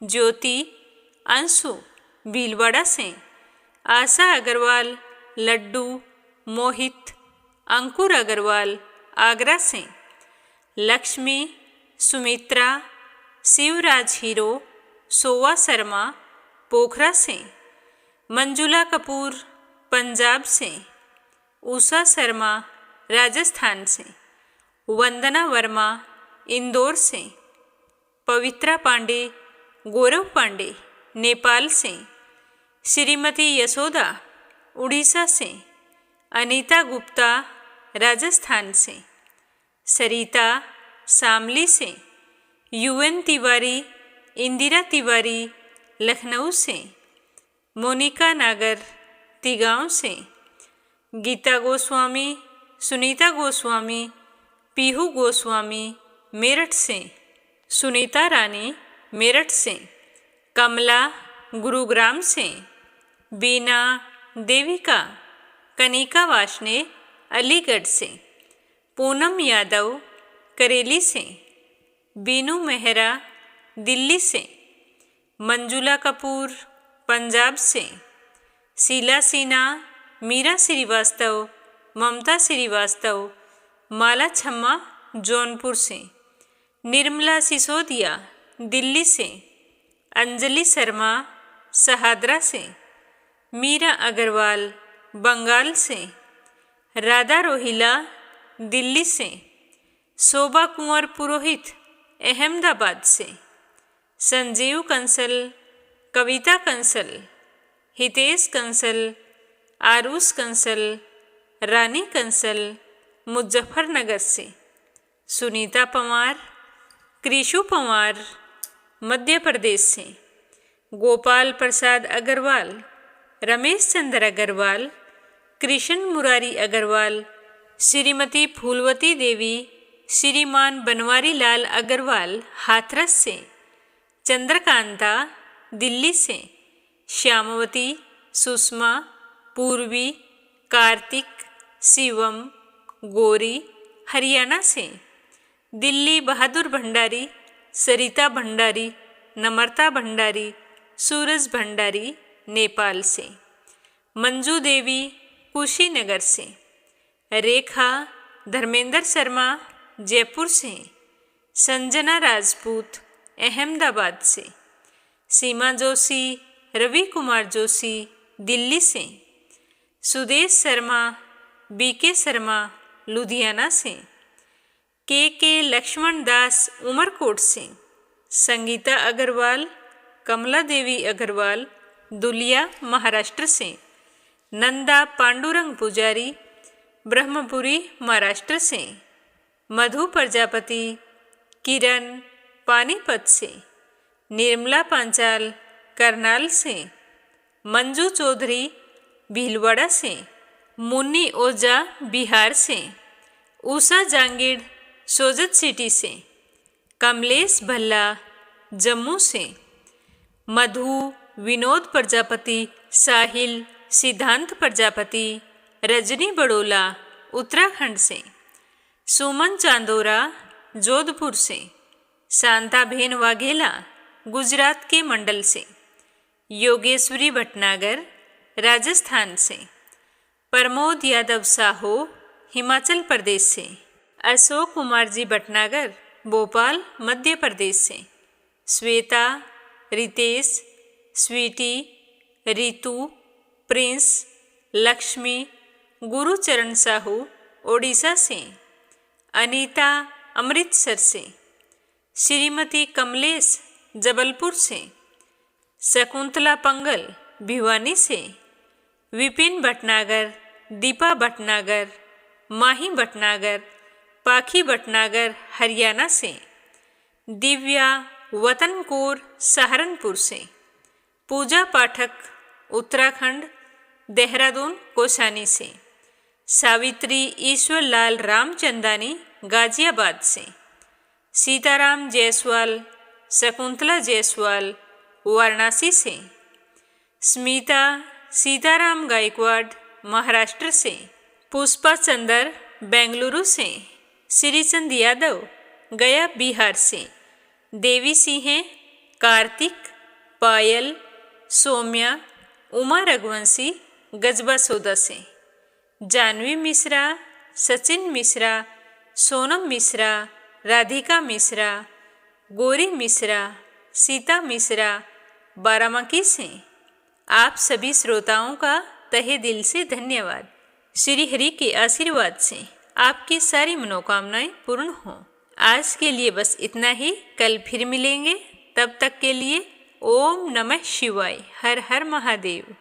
ज्योति, अंशु भीलवाड़ा से, आशा अग्रवाल, लड्डू, मोहित, अंकुर अग्रवाल आगरा से, लक्ष्मी, सुमित्रा, शिवराज हीरो, सोवा शर्मा पोखरा से, मंजुला कपूर पंजाब से, उषा शर्मा राजस्थान से, वंदना वर्मा इंदौर से, पवित्रा पांडे, गौरव पांडे नेपाल से, श्रीमती यशोदा उड़ीसा से, अनीता गुप्ता राजस्थान से, सरिता शामली से, यूएन तिवारी, इंदिरा तिवारी लखनऊ से, मोनिका नागर तिगांव से, गीता गोस्वामी, सुनीता गोस्वामी, पीहू गोस्वामी मेरठ से, सुनीता रानी मेरठ से, कमला गुरुग्राम से, बीना, देविका, कनिका वाशने अलीगढ़ से, पूनम यादव करेली से, बीनू मेहरा दिल्ली से, मंजुला कपूर पंजाब से, शीला सिन्हा, मीरा श्रीवास्तव, ममता श्रीवास्तव, माला छम्मा जौनपुर से, निर्मला सिसोदिया दिल्ली से, अंजलि शर्मा शहादरा से, मीरा अग्रवाल बंगाल से, राधा रोहिला दिल्ली से, शोभा कुंवर पुरोहित अहमदाबाद से, संजीव कंसल, कविता कंसल, हितेश कंसल, आरुष कंसल, रानी कंसल मुजफ्फरनगर से, सुनीता पंवार, कृषु पंवार मध्य प्रदेश से, गोपाल प्रसाद अग्रवाल, रमेश चंद्र अग्रवाल, कृष्ण मुरारी अग्रवाल, श्रीमती फूलवती देवी, श्रीमान बनवारी लाल अग्रवाल हाथरस से, चंद्रकांता दिल्ली से, श्यामवती, सुषमा, पूर्वी, कार्तिक, शिवम, गौरी हरियाणा से, दिल्ली बहादुर भंडारी, सरिता भंडारी, नम्रता भंडारी, सूरज भंडारी नेपाल से, मंजू देवी कुशीनगर से, रेखा धर्मेंद्र शर्मा जयपुर से, संजना राजपूत अहमदाबाद से, सीमा जोशी, रवि कुमार जोशी दिल्ली से, सुदेश शर्मा, बीके शर्मा लुधियाना से, के लक्ष्मण दास उमरकोट से, संगीता अग्रवाल, कमला देवी अग्रवाल दुलिया महाराष्ट्र से, नंदा पांडुरंग पुजारी ब्रह्मपुरी महाराष्ट्र से, मधु प्रजापति, किरण पानीपत से, निर्मला पांचाल करनाल से, मंजू चौधरी भीलवाड़ा से, मुन्नी ओझा बिहार से, उषा जांगीड़ सोजत सिटी से, कमलेश भल्ला जम्मू से, मधु विनोद प्रजापति, साहिल सिद्धांत प्रजापति, रजनी बड़ोला उत्तराखंड से, सुमन चांदोरा जोधपुर से, शांताबेन वाघेला गुजरात के मंडल से, योगेश्वरी भटनागर राजस्थान से, प्रमोद यादव साहो हिमाचल प्रदेश से, अशोक कुमार जी भटनागर भोपाल मध्य प्रदेश से, श्वेता, रितेश, स्वीटी, रितु, प्रिंस, लक्ष्मी, गुरुचरण साहू ओडिशा से, अनीता अमृतसर से, श्रीमती कमलेश जबलपुर से, शकुंतला पंगल भिवानी से, विपिन भटनागर, दीपा भटनागर, माही भटनागर, पाखी भटनागर हरियाणा से, दिव्या वतन कौर सहारनपुर से, पूजा पाठक उत्तराखंड देहरादून कोसानी से, सावित्री ईश्वर लाल रामचंदानी गाजियाबाद से, सीताराम जायसवाल, शकुंतला जायसवाल वाराणसी से, स्मिता सीताराम गायकवाड़ महाराष्ट्र से, पुष्पा चंदर बेंगलुरु से, श्रीचंद यादव गया बिहार से, देवी सिंह, कार्तिक, पायल, सौम्या, उमा रघुवंशी गजबा सौदा से, जानवी मिश्रा, सचिन मिश्रा, सोनम मिश्रा, राधिका मिश्रा, गौरी मिश्रा, सीता मिश्रा बाराबंकी से। आप सभी श्रोताओं का तहे दिल से धन्यवाद। श्री हरि के आशीर्वाद से आपकी सारी मनोकामनाएं पूर्ण हों। आज के लिए बस इतना ही। कल फिर मिलेंगे। तब तक के लिए ओम नमः शिवाय। हर हर महादेव।